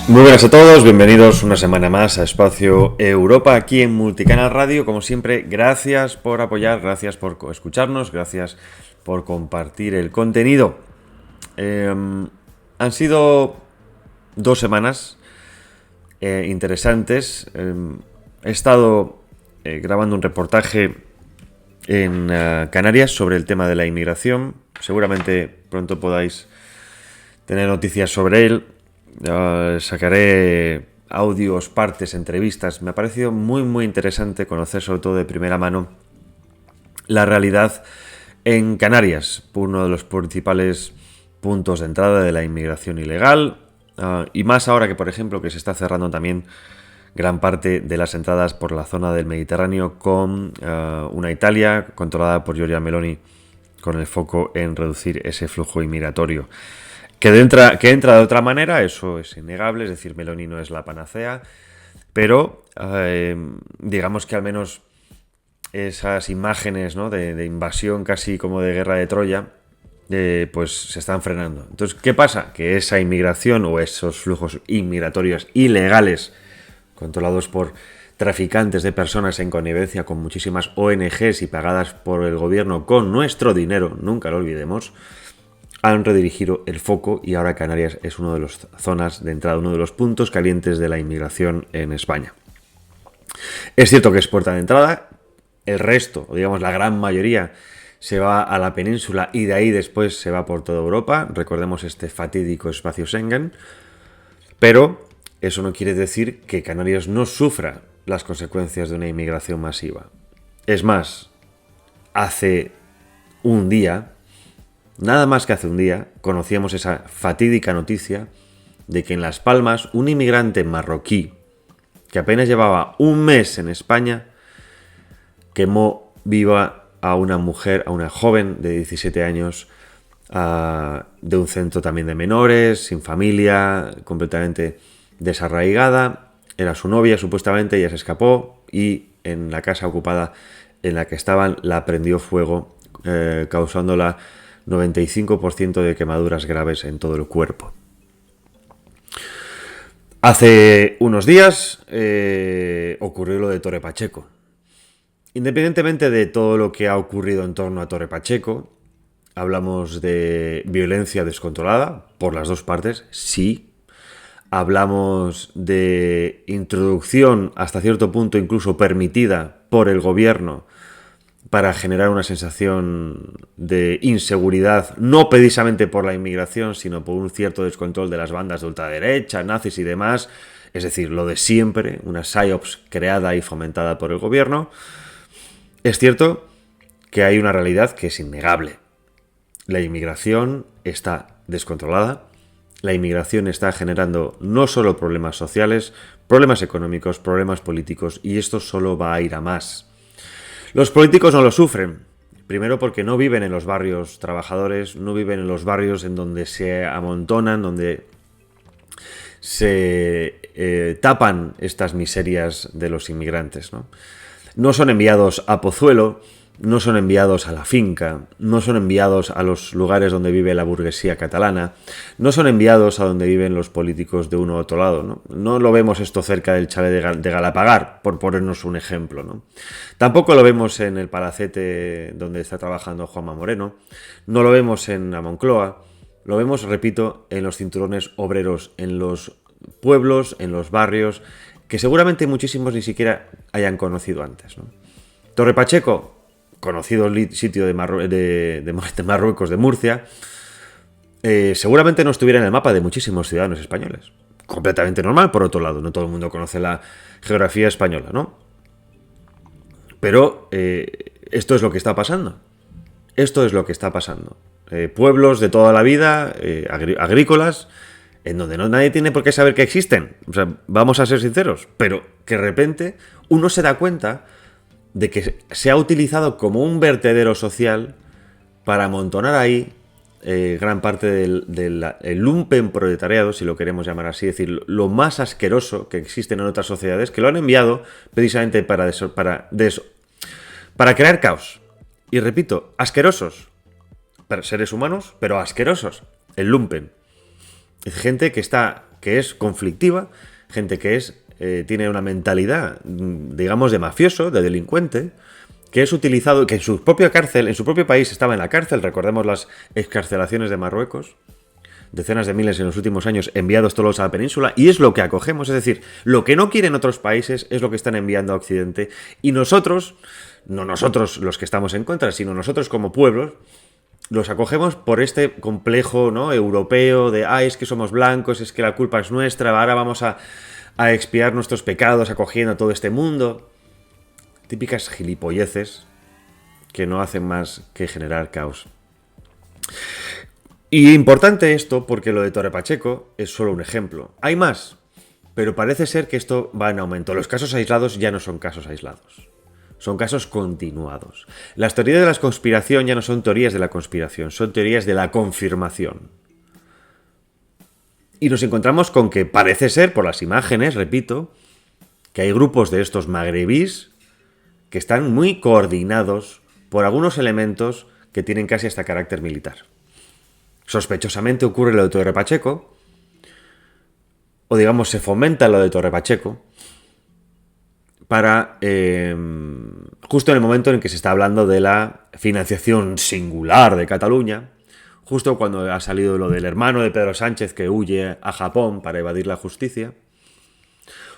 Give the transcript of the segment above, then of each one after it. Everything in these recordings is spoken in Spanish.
Muy buenas a todos, bienvenidos una semana más a Espacio Europa aquí en Multicanal Radio. Como siempre, gracias por apoyar, gracias por escucharnos, gracias por compartir el contenido. Han sido 2 semanas interesantes. He estado grabando un reportaje en Canarias sobre el tema de la inmigración. Seguramente pronto podáis tener noticias sobre él. Sacaré audios, partes, entrevistas. Me ha parecido muy interesante conocer, sobre todo de primera mano, la realidad en Canarias, uno de los principales puntos de entrada de la inmigración ilegal, y más ahora que, por ejemplo, que se está cerrando también gran parte de las entradas por la zona del Mediterráneo con una Italia controlada por Giorgia Meloni, con el foco en reducir ese flujo inmigratorio. Que entra de otra manera, eso es innegable, es decir, Meloni no es la panacea, pero digamos que al menos esas imágenes, ¿no?, de invasión casi como de guerra de Troya, pues se están frenando. Entonces, ¿qué pasa? Que esa inmigración o esos flujos inmigratorios ilegales controlados por traficantes de personas en connivencia con muchísimas ONGs y pagadas por el gobierno con nuestro dinero, nunca lo olvidemos, han redirigido el foco y ahora Canarias es una de las zonas de entrada, uno de los puntos calientes de la inmigración en España. Es cierto que es puerta de entrada, el resto, o digamos la gran mayoría, se va a la península y de ahí después se va por toda Europa. Recordemos este fatídico espacio Schengen, pero eso no quiere decir que Canarias no sufra las consecuencias de una inmigración masiva. Es más, hace un día, nada más que hace un día, conocíamos esa fatídica noticia de que en Las Palmas un inmigrante marroquí que apenas llevaba un mes en España quemó viva a una mujer, a una joven de 17 años de un centro también de menores, sin familia, completamente desarraigada. Era su novia supuestamente, ella se escapó y en la casa ocupada en la que estaban la prendió fuego, causándola 95% de quemaduras graves en todo el cuerpo. Hace unos días ocurrió lo de Torre Pacheco. Independientemente de todo lo que ha ocurrido en torno a Torre Pacheco, hablamos de violencia descontrolada por las dos partes, sí. Hablamos de introducción hasta cierto punto incluso permitida por el gobierno para generar una sensación de inseguridad, no precisamente por la inmigración, sino por un cierto descontrol de las bandas de ultraderecha, nazis y demás, es decir, lo de siempre, una PSYOPS creada y fomentada por el gobierno. Es cierto que hay una realidad que es innegable. La inmigración está descontrolada, la inmigración está generando no solo problemas sociales, problemas económicos, problemas políticos, y esto solo va a ir a más. Los políticos no lo sufren, primero porque no viven en los barrios trabajadores, no viven en los barrios en donde se amontonan, donde se tapan estas miserias de los inmigrantes, ¿no? No son enviados a Pozuelo, no son enviados a la finca, no son enviados a los lugares donde vive la burguesía catalana, no son enviados a donde viven los políticos de uno u otro lado, ¿no? No lo vemos esto cerca del chalet de Galapagar, por ponernos un ejemplo, ¿no? Tampoco lo vemos en el palacete donde está trabajando Juanma Moreno, no lo vemos en la Moncloa, lo vemos, repito, en los cinturones obreros, en los pueblos, en los barrios, que seguramente muchísimos ni siquiera hayan conocido antes, ¿no? Torre Pacheco, conocido sitio de Marruecos, de Murcia, seguramente no estuviera en el mapa de muchísimos ciudadanos españoles. Completamente normal, por otro lado, no todo el mundo conoce la geografía española, ¿no? Pero esto es lo que está pasando. Esto es lo que está pasando. Pueblos de toda la vida, agrícolas, en donde nadie tiene por qué saber que existen. O sea, vamos a ser sinceros, pero que de repente uno se da cuenta de que se ha utilizado como un vertedero social para amontonar ahí gran parte del lumpen proletariado, si lo queremos llamar así, es decir, lo más asqueroso que existen en otras sociedades, que lo han enviado precisamente para crear caos. Y repito, asquerosos. Seres humanos, pero asquerosos. El lumpen. Es gente que es conflictiva, gente que tiene una mentalidad, digamos, de mafioso, de delincuente, que es utilizado, que en su propia cárcel, en su propio país estaba en la cárcel, recordemos las excarcelaciones de Marruecos, decenas de miles en los últimos años enviados todos a la península, y es lo que acogemos, es decir, lo que no quieren otros países es lo que están enviando a Occidente, y nosotros, no nosotros los que estamos en contra, sino nosotros como pueblos, los acogemos por este complejo, ¿no?, europeo de, es que somos blancos, es que la culpa es nuestra, ahora vamos a expiar nuestros pecados acogiendo a todo este mundo. Típicas gilipolleces que no hacen más que generar caos. Y importante esto porque lo de Torre Pacheco es solo un ejemplo. Hay más, pero parece ser que esto va en aumento. Los casos aislados ya no son casos aislados. Son casos continuados. Las teorías de la conspiración ya no son teorías de la conspiración, son teorías de la confirmación. Y nos encontramos con que parece ser, por las imágenes, repito, que hay grupos de estos magrebís que están muy coordinados por algunos elementos que tienen casi hasta carácter militar. Sospechosamente ocurre lo de Torre Pacheco, o digamos se fomenta lo de Torre Pacheco, para justo en el momento en que se está hablando de la financiación singular de Cataluña, justo cuando ha salido lo del hermano de Pedro Sánchez que huye a Japón para evadir la justicia,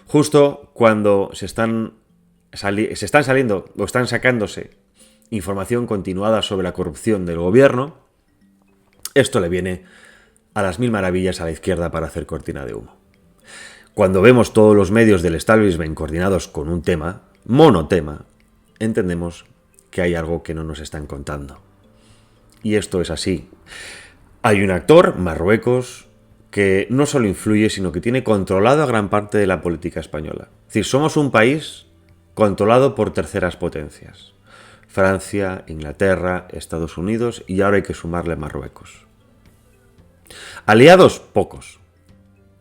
justo cuando se están saliendo o están sacándose información continuada sobre la corrupción del gobierno, esto le viene a las mil maravillas a la izquierda para hacer cortina de humo. Cuando vemos todos los medios del establishment coordinados con un tema, monotema, entendemos que hay algo que no nos están contando. Y esto es así. Hay un actor, Marruecos, que no solo influye, sino que tiene controlado a gran parte de la política española. Es decir, somos un país controlado por terceras potencias. Francia, Inglaterra, Estados Unidos y ahora hay que sumarle Marruecos. Aliados, pocos.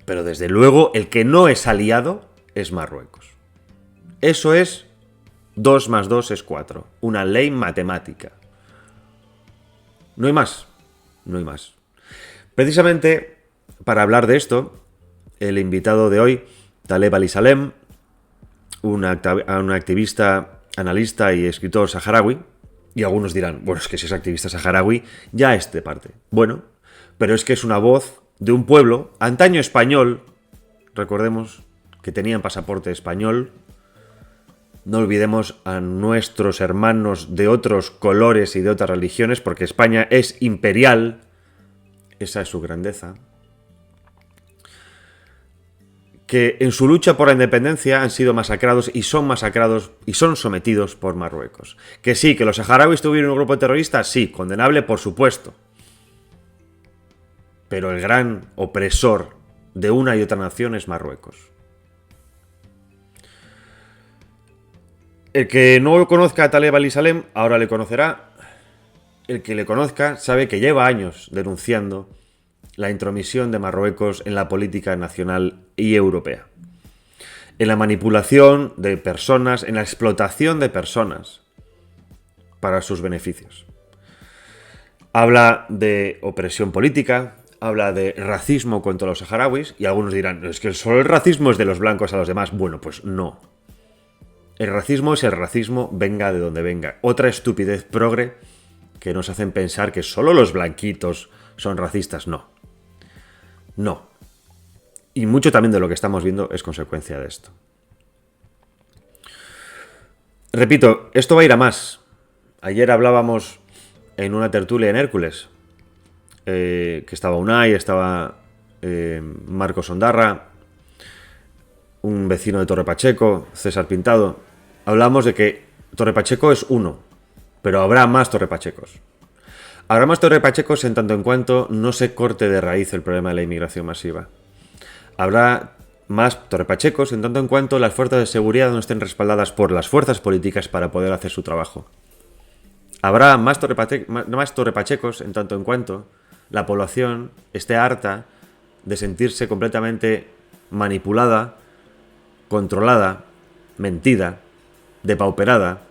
Pero desde luego el que no es aliado es Marruecos. Eso es 2 más 2 es 4. Una ley matemática. No hay más. No hay más. Precisamente para hablar de esto, el invitado de hoy, Taleb Al-Salem, un activista, analista y escritor saharaui, y algunos dirán, bueno, es que si es activista saharaui, ya es de parte. Bueno, pero es que es una voz de un pueblo, antaño español, recordemos que tenían pasaporte español, no olvidemos a nuestros hermanos de otros colores y de otras religiones, porque España es imperial, esa es su grandeza, que en su lucha por la independencia han sido masacrados y son sometidos por Marruecos. Que sí, que los saharauis tuvieron un grupo terrorista, sí, condenable por supuesto. Pero el gran opresor de una y otra nación es Marruecos. El que no conozca a Taleb Al-Salem, ahora le conocerá. El que le conozca sabe que lleva años denunciando la intromisión de Marruecos en la política nacional y europea. En la manipulación de personas, en la explotación de personas para sus beneficios. Habla de opresión política, habla de racismo contra los saharauis, y algunos dirán, es que solo el racismo es de los blancos a los demás. Bueno, pues no. El racismo es el racismo, venga de donde venga. Otra estupidez progre que nos hacen pensar que solo los blanquitos son racistas. No. No. Y mucho también de lo que estamos viendo es consecuencia de esto. Repito, esto va a ir a más. Ayer hablábamos en una tertulia en Hércules, que estaba Unai, estaba Marcos Ondarra, un vecino de Torre Pacheco, César Pintado. Hablamos de que Torre Pacheco es uno, pero habrá más Torre Pachecos. Habrá más Torre Pachecos en tanto en cuanto no se corte de raíz el problema de la inmigración masiva. Habrá más Torre Pachecos en tanto en cuanto las fuerzas de seguridad no estén respaldadas por las fuerzas políticas para poder hacer su trabajo. Habrá más Torre Pachecos en tanto en cuanto la población esté harta de sentirse completamente manipulada, controlada, mentida, depauperada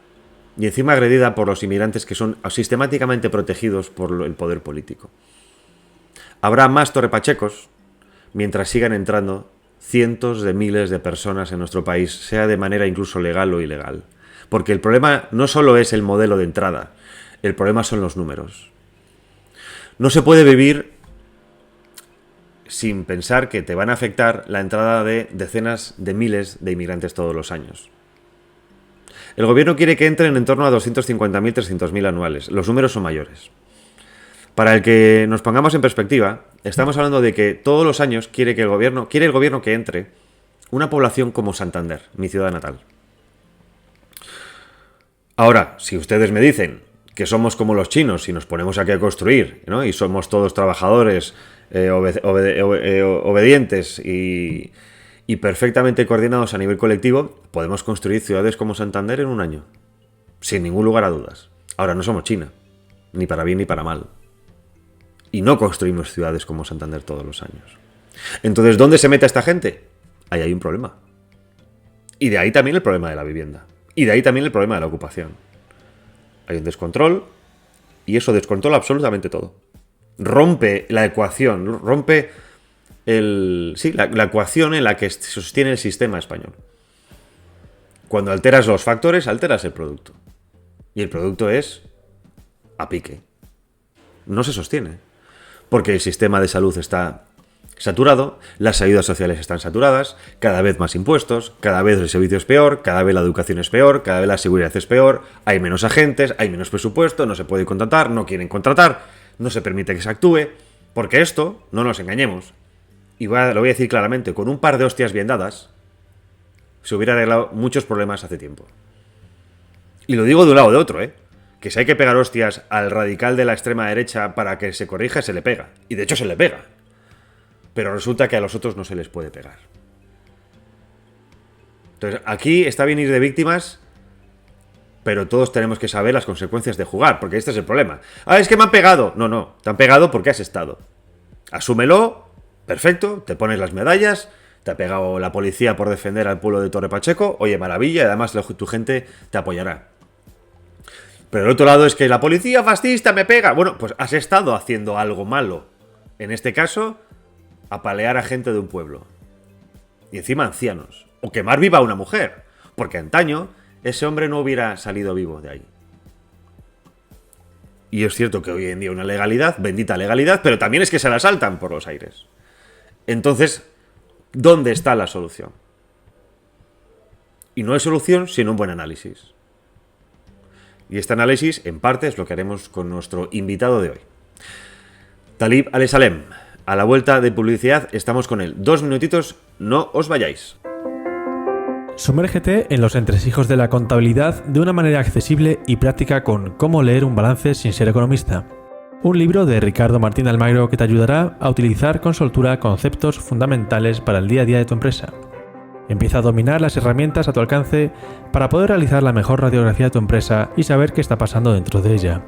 y encima agredida por los inmigrantes que son sistemáticamente protegidos por el poder político. Habrá más torrepachecos mientras sigan entrando cientos de miles de personas en nuestro país, sea de manera incluso legal o ilegal. Porque el problema no solo es el modelo de entrada, el problema son los números. No se puede vivir sin pensar que te van a afectar la entrada de decenas de miles de inmigrantes todos los años. El gobierno quiere que entren en torno a 250.000, 300.000 anuales. Los números son mayores. Para el que nos pongamos en perspectiva, estamos hablando de que todos los años quiere el gobierno que entre una población como Santander, mi ciudad natal. Ahora, si ustedes me dicen que somos como los chinos y nos ponemos aquí a construir, ¿no? Y somos todos trabajadores, obedientes y perfectamente coordinados a nivel colectivo, podemos construir ciudades como Santander en un año, sin ningún lugar a dudas. Ahora, no somos China, ni para bien ni para mal. Y no construimos ciudades como Santander todos los años. Entonces, ¿dónde se mete esta gente? Ahí hay un problema. Y de ahí también el problema de la vivienda. Y de ahí también el problema de la ocupación. Hay un descontrol y eso descontrola absolutamente todo. Rompe la ecuación, rompe la ecuación en la que se sostiene el sistema español. Cuando alteras los factores, alteras el producto. Y el producto es a pique. No se sostiene. Porque el sistema de salud está saturado, las ayudas sociales están saturadas, cada vez más impuestos, cada vez el servicio es peor, cada vez la educación es peor, cada vez la seguridad es peor, hay menos agentes, hay menos presupuesto, no se puede contratar, no quieren contratar, no se permite que se actúe, porque esto, no nos engañemos, y lo voy a decir claramente, con un par de hostias bien dadas, se hubiera arreglado muchos problemas hace tiempo. Y lo digo de un lado o de otro, que si hay que pegar hostias al radical de la extrema derecha para que se corrija, se le pega. Y de hecho se le pega. Pero resulta que a los otros no se les puede pegar. Entonces, aquí está bien ir de víctimas, pero todos tenemos que saber las consecuencias de jugar, porque este es el problema. Es que me han pegado. No, te han pegado porque has estado. Asúmelo, perfecto, te pones las medallas, te ha pegado la policía por defender al pueblo de Torre Pacheco, oye, maravilla, y además tu gente te apoyará. Pero el otro lado es que la policía fascista me pega. Bueno, pues has estado haciendo algo malo. En este caso, apalear a gente de un pueblo. Y encima ancianos. O quemar viva a una mujer. Porque antaño ese hombre no hubiera salido vivo de ahí. Y es cierto que hoy en día una legalidad, bendita legalidad, pero también es que se la saltan por los aires. Entonces, ¿dónde está la solución? Y no hay solución sin un buen análisis. Y este análisis, en parte, es lo que haremos con nuestro invitado de hoy. Talib Alessalem. A la vuelta de publicidad estamos con él. 2 minutitos, no os vayáis. Sumérgete en los entresijos de la contabilidad de una manera accesible y práctica con Cómo leer un balance sin ser economista. Un libro de Ricardo Martín Almagro que te ayudará a utilizar con soltura conceptos fundamentales para el día a día de tu empresa. Empieza a dominar las herramientas a tu alcance para poder realizar la mejor radiografía de tu empresa y saber qué está pasando dentro de ella.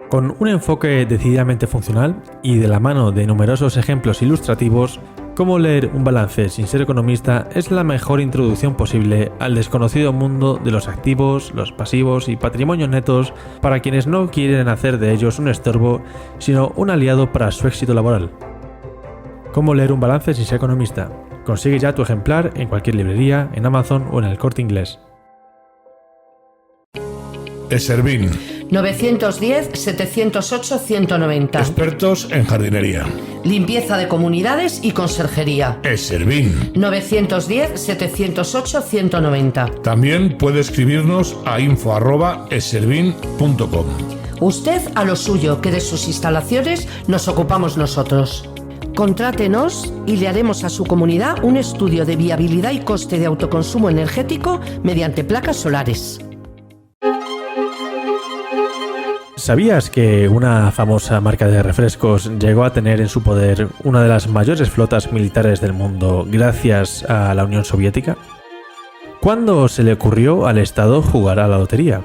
Con un enfoque decididamente funcional y de la mano de numerosos ejemplos ilustrativos, Cómo leer un balance sin ser economista es la mejor introducción posible al desconocido mundo de los activos, los pasivos y patrimonios netos para quienes no quieren hacer de ellos un estorbo, sino un aliado para su éxito laboral. Cómo leer un balance sin ser economista. Consigue ya tu ejemplar en cualquier librería, en Amazon o en el Corte Inglés. Eservín. 910-708-190. Expertos en jardinería. Limpieza de comunidades y conserjería. Eservín. 910-708-190. También puede escribirnos a info@eservín.com. Usted a lo suyo, que de sus instalaciones nos ocupamos nosotros. Contrátenos y le haremos a su comunidad un estudio de viabilidad y coste de autoconsumo energético mediante placas solares. ¿Sabías que una famosa marca de refrescos llegó a tener en su poder una de las mayores flotas militares del mundo gracias a la Unión Soviética? ¿Cuándo se le ocurrió al Estado jugar a la lotería?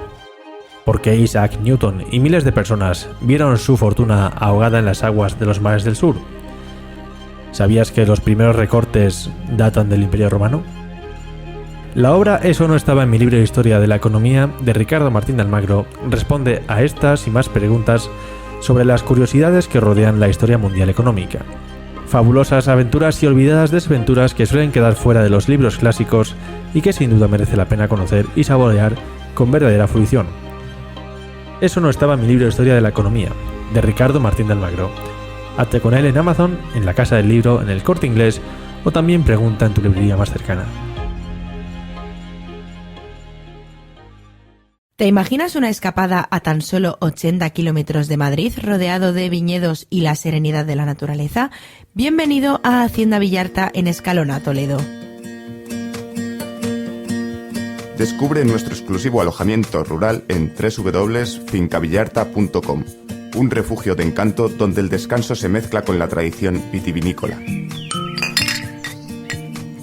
¿Por qué Isaac Newton y miles de personas vieron su fortuna ahogada en las aguas de los mares del sur? ¿Sabías que los primeros recortes datan del Imperio Romano? La obra Eso no estaba en mi libro de Historia de la Economía de Ricardo Martín de Almagro responde a estas y más preguntas sobre las curiosidades que rodean la historia mundial económica. Fabulosas aventuras y olvidadas desventuras que suelen quedar fuera de los libros clásicos y que sin duda merece la pena conocer y saborear con verdadera fruición. Eso no estaba en mi libro de Historia de la Economía, de Ricardo Martín de Almagro. Hazte con él en Amazon, en la Casa del Libro, en el Corte Inglés o también pregunta en tu librería más cercana. ¿Te imaginas una escapada a tan solo 80 kilómetros de Madrid, rodeado de viñedos y la serenidad de la naturaleza? Bienvenido a Hacienda Villarta en Escalona, Toledo. Descubre nuestro exclusivo alojamiento rural en www.fincavillarta.com, un refugio de encanto donde el descanso se mezcla con la tradición vitivinícola.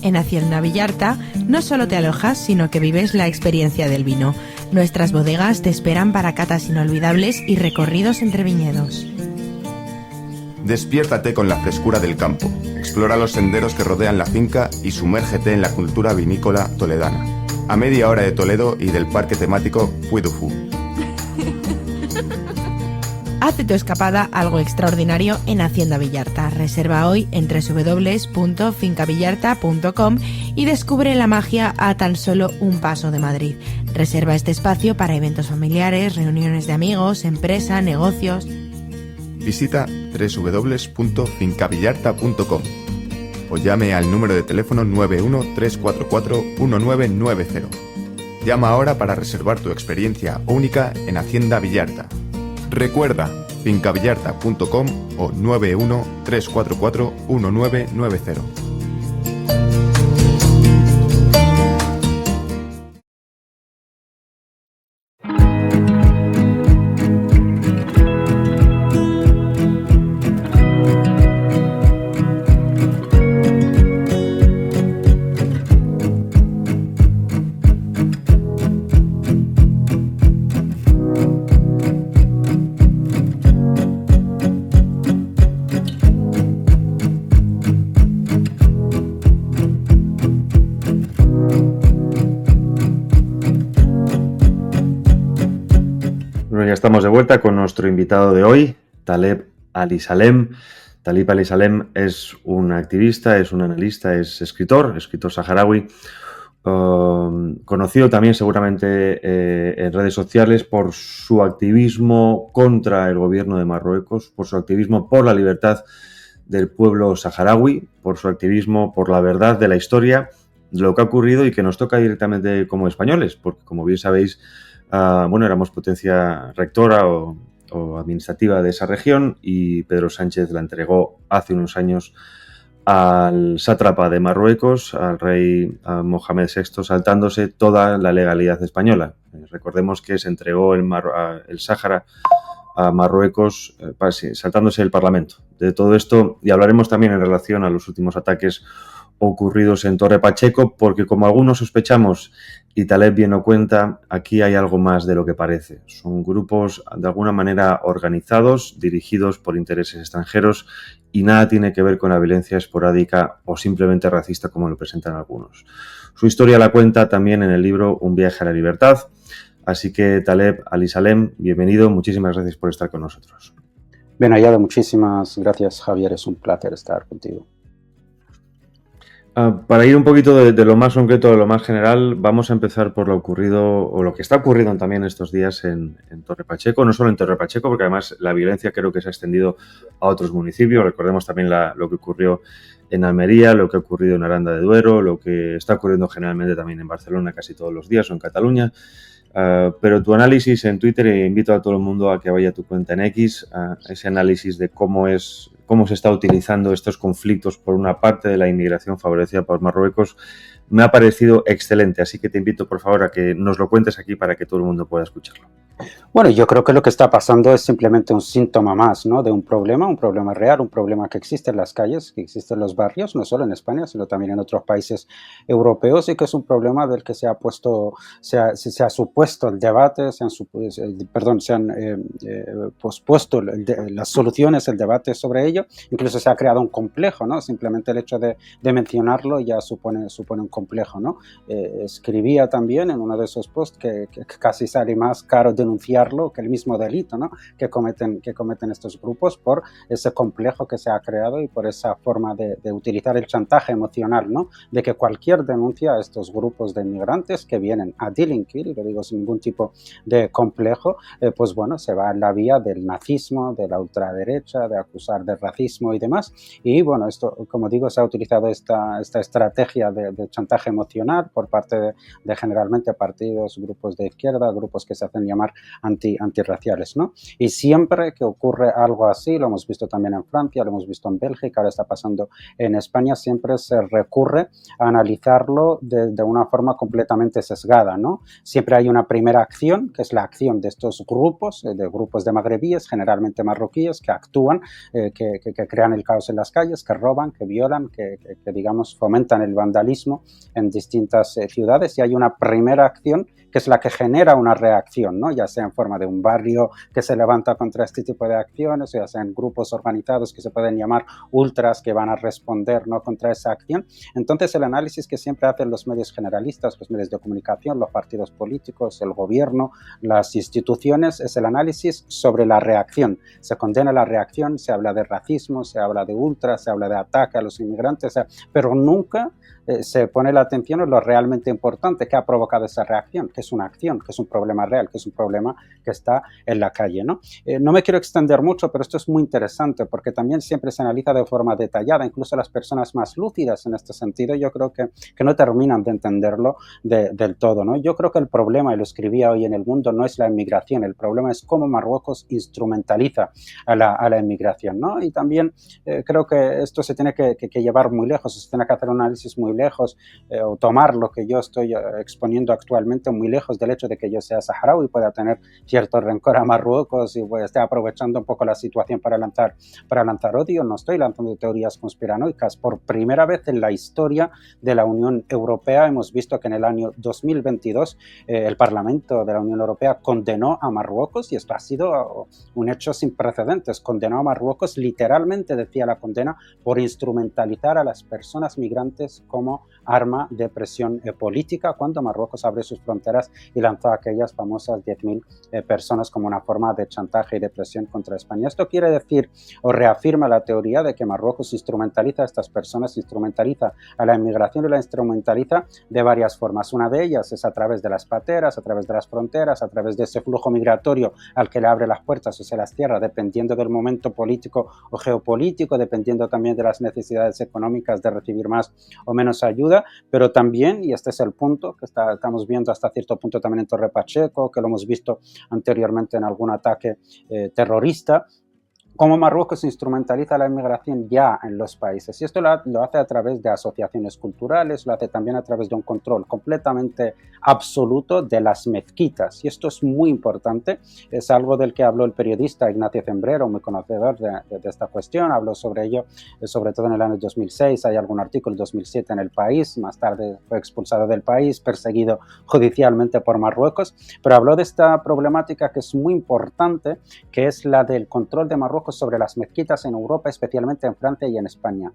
En Hacienda Villarta no solo te alojas, sino que vives la experiencia del vino. Nuestras bodegas te esperan para catas inolvidables y recorridos entre viñedos. Despiértate con la frescura del campo, explora los senderos que rodean la finca y sumérgete en la cultura vinícola toledana. A media hora de Toledo y del parque temático Puy du Fou. Haz de tu escapada algo extraordinario en Hacienda Villarta. Reserva hoy en www.fincavillarta.com y descubre la magia a tan solo un paso de Madrid. Reserva este espacio para eventos familiares, reuniones de amigos, empresa, negocios. Visita www.fincavillarta.com o llame al número de teléfono 913441990. Llama ahora para reservar tu experiencia única en Hacienda Villarta. Recuerda, fincavillarta.com o 913441990. Bueno, ya estamos de vuelta con nuestro invitado de hoy, Taleb Ali-Salem. Talib Ali-Salem es un activista, es un analista, es escritor saharaui, conocido también seguramente en redes sociales por su activismo contra el gobierno de Marruecos, por su activismo por la libertad del pueblo saharaui, por su activismo por la verdad de la historia, de lo que ha ocurrido y que nos toca directamente como españoles, porque como bien sabéis, éramos potencia rectora o administrativa de esa región y Pedro Sánchez la entregó hace unos años al sátrapa de Marruecos, al rey Mohamed VI, saltándose toda la legalidad española. Recordemos que se entregó el Sáhara a Marruecos saltándose el Parlamento. De todo esto, y hablaremos también en relación a los últimos ataques ocurridos en Torre Pacheco, porque como algunos sospechamos y Taleb bien lo cuenta, aquí hay algo más de lo que parece. Son grupos de alguna manera organizados, dirigidos por intereses extranjeros y nada tiene que ver con la violencia esporádica o simplemente racista como lo presentan algunos. Su historia la cuenta también en el libro Un viaje a la libertad. Así que Taleb Ali-Salem, bienvenido, muchísimas gracias por estar con nosotros. Bien hallado, muchísimas gracias, Javier, es un placer estar contigo. Para ir un poquito de lo más concreto, de lo más general, vamos a empezar por lo ocurrido o lo que está ocurriendo también estos días en Torre Pacheco, no solo en Torre Pacheco, porque además la violencia creo que se ha extendido a otros municipios. Recordemos también lo que ocurrió en Almería, lo que ha ocurrido en Aranda de Duero, lo que está ocurriendo generalmente también en Barcelona casi todos los días o en Cataluña. Pero tu análisis en Twitter, e invito a todo el mundo a que vaya a tu cuenta en X, ese análisis de cómo se está utilizando estos conflictos por una parte de la inmigración favorecida por Marruecos, me ha parecido excelente. Así que te invito, por favor, a que nos lo cuentes aquí para que todo el mundo pueda escucharlo. Bueno, yo creo que lo que está pasando es simplemente un síntoma más, ¿no?, de un problema real, un problema que existe en las calles, que existe en los barrios, no solo en España, sino también en otros países europeos, y que es un problema del que se ha supuesto el debate, se han pospuesto las soluciones, el debate sobre ello. Incluso se ha creado un complejo, ¿no? Simplemente el hecho de mencionarlo ya supone un complejo, ¿no? Escribía también en uno de esos posts que casi sale más caro denunciarlo que el mismo delito, ¿no? que cometen estos grupos por ese complejo que se ha creado y por esa forma de utilizar el chantaje emocional, ¿no? De que cualquier denuncia a estos grupos de inmigrantes que vienen a delinquir, y lo digo sin ningún tipo de complejo, pues bueno, se va en la vía del nazismo, de la ultraderecha, de acusar de racismo y demás. Y bueno, esto, como digo, se ha utilizado esta estrategia de chantaje emocional por parte de generalmente partidos, grupos de izquierda, grupos que se hacen llamar antirraciales, ¿no? Y siempre que ocurre algo así, lo hemos visto también en Francia, lo hemos visto en Bélgica, ahora está pasando en España, siempre se recurre a analizarlo de una forma completamente sesgada, ¿no? Siempre hay una primera acción, que es la acción de estos grupos, de grupos de magrebíes, generalmente marroquíes, que actúan, que crean el caos en las calles, que roban, que violan, que digamos, fomentan el vandalismo en distintas ciudades, y hay una primera acción que es la que genera una reacción, ¿no? Ya sea en forma de un barrio que se levanta contra este tipo de acciones, o ya sean grupos organizados que se pueden llamar ultras que van a responder, ¿no?, contra esa acción. Entonces, el análisis que siempre hacen los medios generalistas, los medios de comunicación, los partidos políticos, el gobierno, las instituciones, es el análisis sobre la reacción. Se condena la reacción, se habla de racismo, se habla de ultras, se habla de ataque a los inmigrantes, pero nunca se pone la atención en lo realmente importante que ha provocado esa reacción, que es una acción, que es un problema real, que es un problema que está en la calle, ¿no? No me quiero extender mucho, pero esto es muy interesante porque también siempre se analiza de forma detallada, incluso las personas más lúcidas en este sentido, yo creo que no terminan de entenderlo del todo, ¿no? Yo creo que el problema, y lo escribía hoy en El Mundo, no es la inmigración, el problema es cómo Marruecos instrumentaliza a la inmigración, ¿no? Y también creo que esto se tiene que llevar muy lejos, se tiene que hacer un análisis muy lejos, o tomar lo que yo estoy exponiendo actualmente muy lejos del hecho de que yo sea saharaui y pueda tener cierto rencor a Marruecos y pues, esté aprovechando un poco la situación para lanzar odio. No estoy lanzando teorías conspiranoicas. Por primera vez en la historia de la Unión Europea hemos visto que en el año 2022 el Parlamento de la Unión Europea condenó a Marruecos, y esto ha sido un hecho sin precedentes. Condenó a Marruecos, literalmente decía la condena, por instrumentalizar a las personas migrantes como arma de presión política, cuando Marruecos abrió sus fronteras y lanzó a aquellas famosas 10.000 personas como una forma de chantaje y de presión contra España. Esto quiere decir, o reafirma la teoría de que Marruecos instrumentaliza a estas personas, instrumentaliza a la inmigración, y la instrumentaliza de varias formas. Una de ellas es a través de las pateras, a través de las fronteras, a través de ese flujo migratorio al que le abre las puertas o se las cierra, dependiendo del momento político o geopolítico, dependiendo también de las necesidades económicas de recibir más o menos ayuda, pero también, y este es el punto que estamos viendo hasta cierto punto también en Torre Pacheco, que lo hemos visto anteriormente en algún ataque terrorista, cómo Marruecos instrumentaliza la inmigración ya en los países. Y esto lo hace a través de asociaciones culturales, lo hace también a través de un control completamente absoluto de las mezquitas. Y esto es muy importante, es algo del que habló el periodista Ignacio Zembrero, muy conocedor de esta cuestión, habló sobre ello, sobre todo en el año 2006, hay algún artículo, en 2007 en El País, más tarde fue expulsado del país, perseguido judicialmente por Marruecos, pero habló de esta problemática que es muy importante, que es la del control de Marruecos sobre las mezquitas en Europa, especialmente en Francia y en España.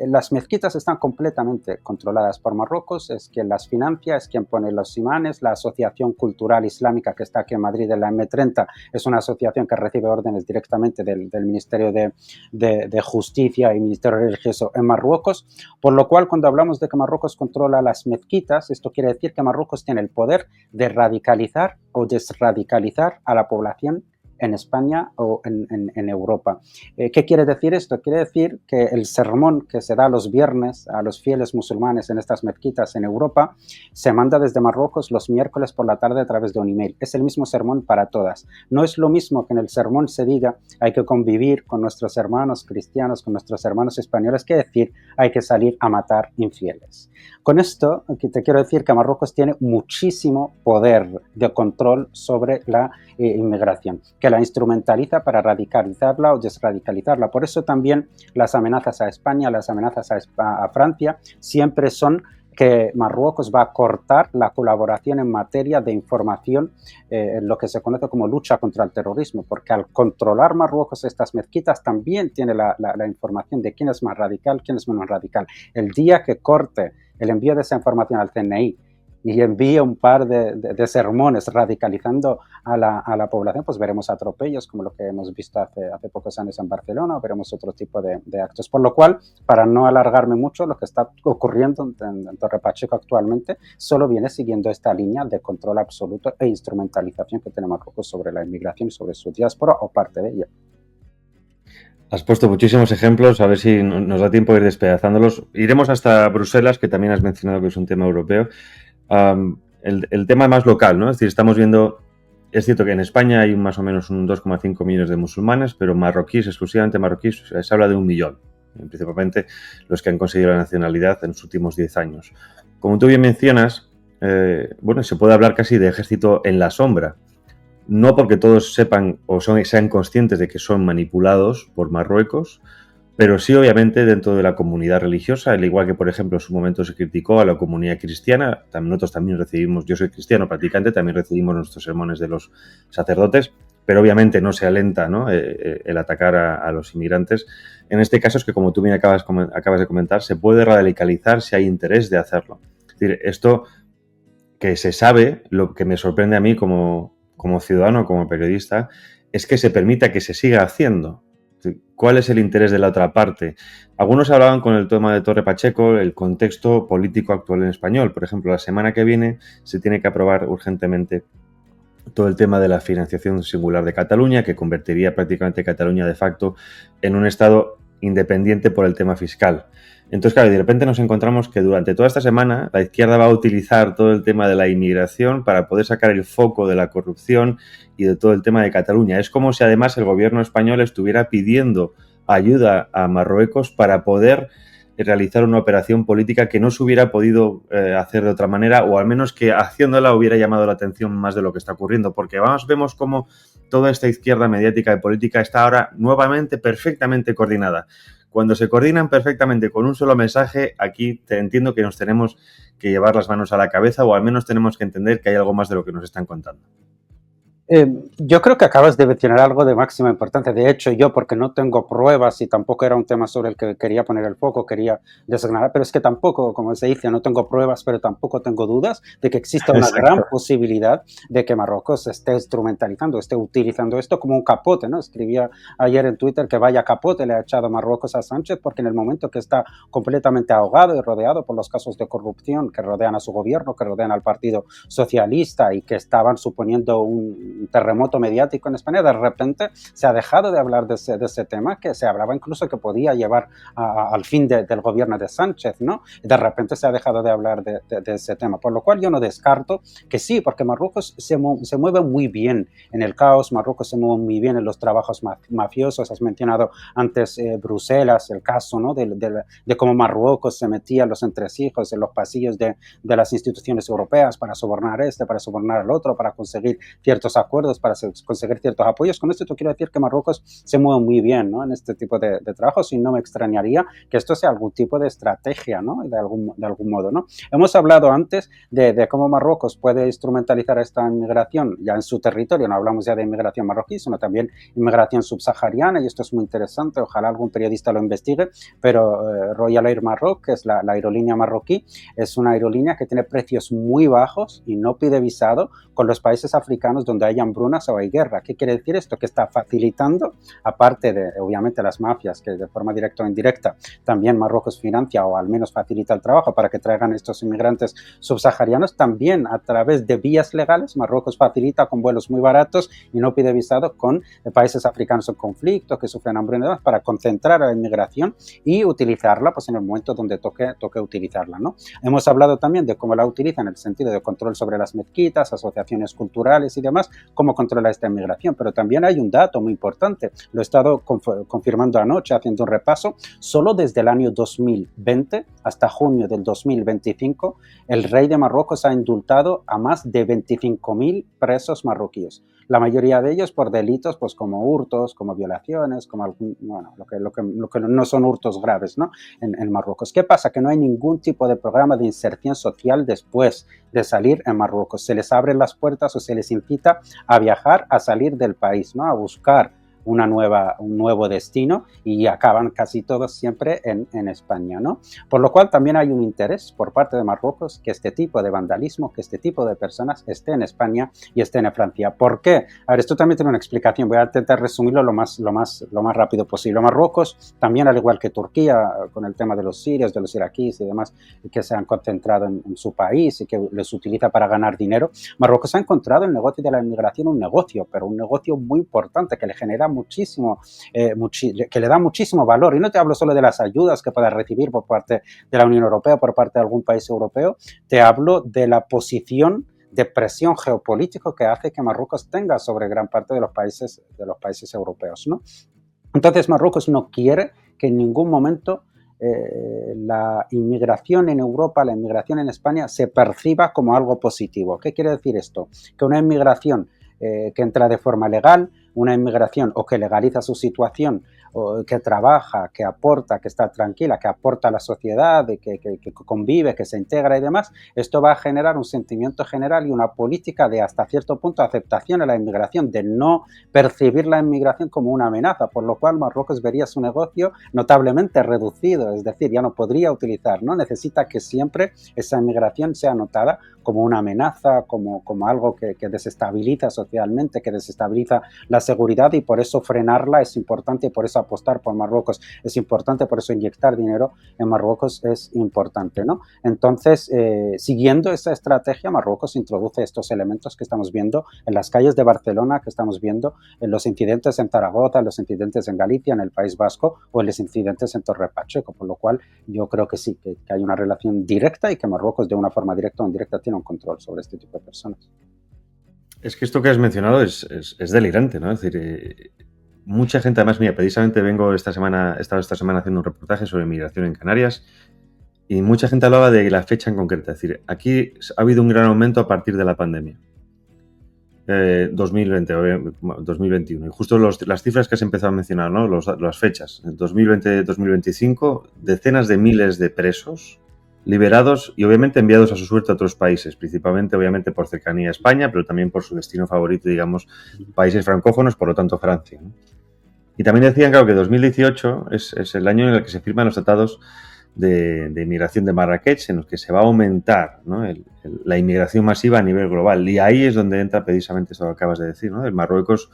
Las mezquitas están completamente controladas por Marruecos, es quien las financia, es quien pone los imanes. La Asociación Cultural Islámica que está aquí en Madrid, en la M30, es una asociación que recibe órdenes directamente del Ministerio de Justicia y Ministerio Religioso en Marruecos, por lo cual cuando hablamos de que Marruecos controla las mezquitas, esto quiere decir que Marruecos tiene el poder de radicalizar o desradicalizar a la población en España o en Europa. ¿Qué quiere decir esto? Quiere decir que el sermón que se da los viernes a los fieles musulmanes en estas mezquitas en Europa se manda desde Marruecos los miércoles por la tarde a través de un email. Es el mismo sermón para todas. No es lo mismo que en el sermón se diga hay que convivir con nuestros hermanos cristianos, con nuestros hermanos españoles, que decir hay que salir a matar infieles. Con esto te quiero decir que Marruecos tiene muchísimo poder de control sobre la inmigración, que la instrumentaliza para radicalizarla o desradicalizarla. Por eso también las amenazas a España, las amenazas a Francia, siempre son que Marruecos va a cortar la colaboración en materia de información, en lo que se conoce como lucha contra el terrorismo, porque al controlar Marruecos estas mezquitas también tiene la información de quién es más radical, quién es menos radical. El día que corte el envío de esa información al CNI y envía un par de sermones radicalizando a la población, pues veremos atropellos como lo que hemos visto hace pocos años en Barcelona, o veremos otro tipo de actos. Por lo cual, para no alargarme mucho, lo que está ocurriendo en Torre Pacheco actualmente solo viene siguiendo esta línea de control absoluto e instrumentalización que tiene Marruecos sobre la inmigración y sobre su diáspora o parte de ella. Has puesto muchísimos ejemplos, a ver si nos da tiempo de ir despedazándolos. Iremos hasta Bruselas, que también has mencionado que es un tema europeo. El tema más local, ¿no? Es decir, estamos viendo, es cierto que en España hay más o menos un 2,5 millones de musulmanes, pero marroquíes, exclusivamente marroquíes, se habla de 1 millón, principalmente los que han conseguido la nacionalidad en los últimos 10 años. Como tú bien mencionas, se puede hablar casi de ejército en la sombra. No porque todos sepan o sean conscientes de que son manipulados por Marruecos, pero sí, obviamente, dentro de la comunidad religiosa, al igual que, por ejemplo, en su momento se criticó a la comunidad cristiana, nosotros también recibimos, yo soy cristiano practicante, también recibimos nuestros sermones de los sacerdotes, pero obviamente no se alenta, ¿no?, el atacar a los inmigrantes. En este caso es que, como tú bien acabas de comentar, se puede radicalizar si hay interés de hacerlo. Es decir, esto que se sabe, lo que me sorprende a mí como ciudadano, como periodista, es que se permita que se siga haciendo. ¿Cuál es el interés de la otra parte? Algunos hablaban con el tema de Torre Pacheco, el contexto político actual en español. Por ejemplo, la semana que viene se tiene que aprobar urgentemente todo el tema de la financiación singular de Cataluña, que convertiría prácticamente Cataluña de facto en un estado independiente por el tema fiscal. Entonces, claro, de repente nos encontramos que durante toda esta semana la izquierda va a utilizar todo el tema de la inmigración para poder sacar el foco de la corrupción y de todo el tema de Cataluña. Es como si además el gobierno español estuviera pidiendo ayuda a Marruecos para poder realizar una operación política que no se hubiera podido hacer de otra manera, o al menos que haciéndola hubiera llamado la atención más de lo que está ocurriendo, porque vemos cómo toda esta izquierda mediática y política está ahora nuevamente perfectamente coordinada. Cuando se coordinan perfectamente con un solo mensaje, aquí entiendo que nos tenemos que llevar las manos a la cabeza, o al menos tenemos que entender que hay algo más de lo que nos están contando. Yo creo que acabas de mencionar algo de máxima importancia. De hecho, yo, porque no tengo pruebas y tampoco era un tema sobre el que quería poner el foco, quería designar, pero es que tampoco, como se dice, no tengo pruebas, pero tampoco tengo dudas de que exista una gran posibilidad de que Marruecos esté instrumentalizando, esté utilizando esto como un capote, ¿no? Escribía ayer en Twitter que vaya capote le ha echado Marruecos a Sánchez, porque en el momento que está completamente ahogado y rodeado por los casos de corrupción que rodean a su gobierno, que rodean al Partido Socialista y que estaban suponiendo un terremoto mediático en España, de repente se ha dejado de hablar de ese tema, que se hablaba incluso que podía llevar al fin del gobierno de Sánchez, ¿no? De repente se ha dejado de hablar de ese tema, por lo cual yo no descarto que sí, porque Marruecos se mueve muy bien en el caos, Marruecos se mueve muy bien en los trabajos mafiosos. Has mencionado antes Bruselas, el caso, ¿no?, de cómo Marruecos se metía en los entresijos, en los pasillos de las instituciones europeas para sobornar para sobornar al otro, para conseguir ciertos acuerdos, para conseguir ciertos apoyos. Con esto quiero decir que Marruecos se mueve muy bien, ¿no?, en este tipo de trabajos, y no me extrañaría que esto sea algún tipo de estrategia, ¿no?, de algún modo, ¿no? Hemos hablado antes de cómo Marruecos puede instrumentalizar esta inmigración ya en su territorio. No hablamos ya de inmigración marroquí, sino también inmigración subsahariana, y esto es muy interesante, ojalá algún periodista lo investigue, pero Royal Air Maroc, que es la aerolínea marroquí, es una aerolínea que tiene precios muy bajos y no pide visado con los países africanos donde hay hambrunas o hay guerra. ¿Qué quiere decir esto? Que está facilitando, aparte de, obviamente, las mafias, que de forma directa o indirecta también Marruecos financia o al menos facilita el trabajo para que traigan estos inmigrantes subsaharianos, también a través de vías legales Marruecos facilita con vuelos muy baratos y no pide visado con países africanos en conflicto, que sufren hambruna y demás, para concentrar a la inmigración y utilizarla pues en el momento donde toque utilizarla, ¿no? Hemos hablado también de cómo la utiliza en el sentido de control sobre las mezquitas, asociaciones culturales y demás, cómo controla esta inmigración. Pero también hay un dato muy importante, lo he estado confirmando anoche haciendo un repaso. Solo desde el año 2020 hasta junio del 2025 el rey de Marruecos ha indultado a más de 25.000 presos marroquíes, la mayoría de ellos por delitos pues como hurtos, como violaciones, como lo que no son hurtos graves, ¿no?, en Marruecos. ¿Qué pasa? Que no hay ningún tipo de programa de inserción social después de salir en Marruecos. Se les abren las puertas o se les incita a viajar, a salir del país, ¿no?, a buscar un nuevo destino y acaban casi todos siempre en España, ¿no? Por lo cual también hay un interés por parte de Marruecos que este tipo de vandalismo, que este tipo de personas esté en España y estén en Francia. ¿Por qué? A ver, esto también tiene una explicación. Voy a intentar resumirlo lo más rápido posible. Marruecos, también al igual que Turquía, con el tema de los sirios, de los iraquíes y demás, que se han concentrado en su país y que les utiliza para ganar dinero, Marruecos ha encontrado el negocio de la inmigración un negocio, pero un negocio muy importante que le genera que le da muchísimo valor. Y no te hablo solo de las ayudas que pueda recibir por parte de la Unión Europea, por parte de algún país europeo, te hablo de la posición de presión geopolítica que hace que Marruecos tenga sobre gran parte de los países europeos, ¿no? Entonces Marruecos no quiere que en ningún momento la inmigración en Europa, la inmigración en España se perciba como algo positivo. ¿Qué quiere decir esto? Que una inmigración que entra de forma legal, una inmigración o que legaliza su situación, o que trabaja, que aporta, que está tranquila, que aporta a la sociedad, que convive, que se integra y demás, esto va a generar un sentimiento general y una política de hasta cierto punto aceptación a la inmigración, de no percibir la inmigración como una amenaza, por lo cual Marruecos vería su negocio notablemente reducido, es decir, ya no podría utilizar, ¿no? Necesita que siempre esa inmigración sea notada como una amenaza, como algo que desestabiliza socialmente, que desestabiliza la seguridad, y por eso frenarla es importante, y por eso apostar por Marruecos es importante, por eso inyectar dinero en Marruecos es importante, ¿no? Entonces, siguiendo esa estrategia, Marruecos introduce estos elementos que estamos viendo en las calles de Barcelona, que estamos viendo en los incidentes en Zaragoza, en los incidentes en Galicia, en el País Vasco, o en los incidentes en Torre Pacheco, por lo cual yo creo que sí, que hay una relación directa y que Marruecos de una forma directa o indirecta tiene un control sobre este tipo de personas. Es que esto que has mencionado es delirante, ¿no? Es decir, mucha gente, además, mira, precisamente he estado esta semana haciendo un reportaje sobre migración en Canarias, y mucha gente hablaba de la fecha en concreta. Es decir, aquí ha habido un gran aumento a partir de la pandemia. 2020, 2021. Y justo las cifras que has empezado a mencionar, ¿no? Las fechas. En 2020-2025, decenas de miles de presos liberados y obviamente enviados a su suerte a otros países, principalmente obviamente por cercanía a España, pero también por su destino favorito, digamos, países francófonos, por lo tanto Francia, ¿no? Y también decían, claro, que 2018 es el año en el que se firman los tratados de inmigración de Marrakech, en los que se va a aumentar, ¿no? La inmigración masiva a nivel global. Y ahí es donde entra precisamente esto que acabas de decir, ¿no? El Marruecos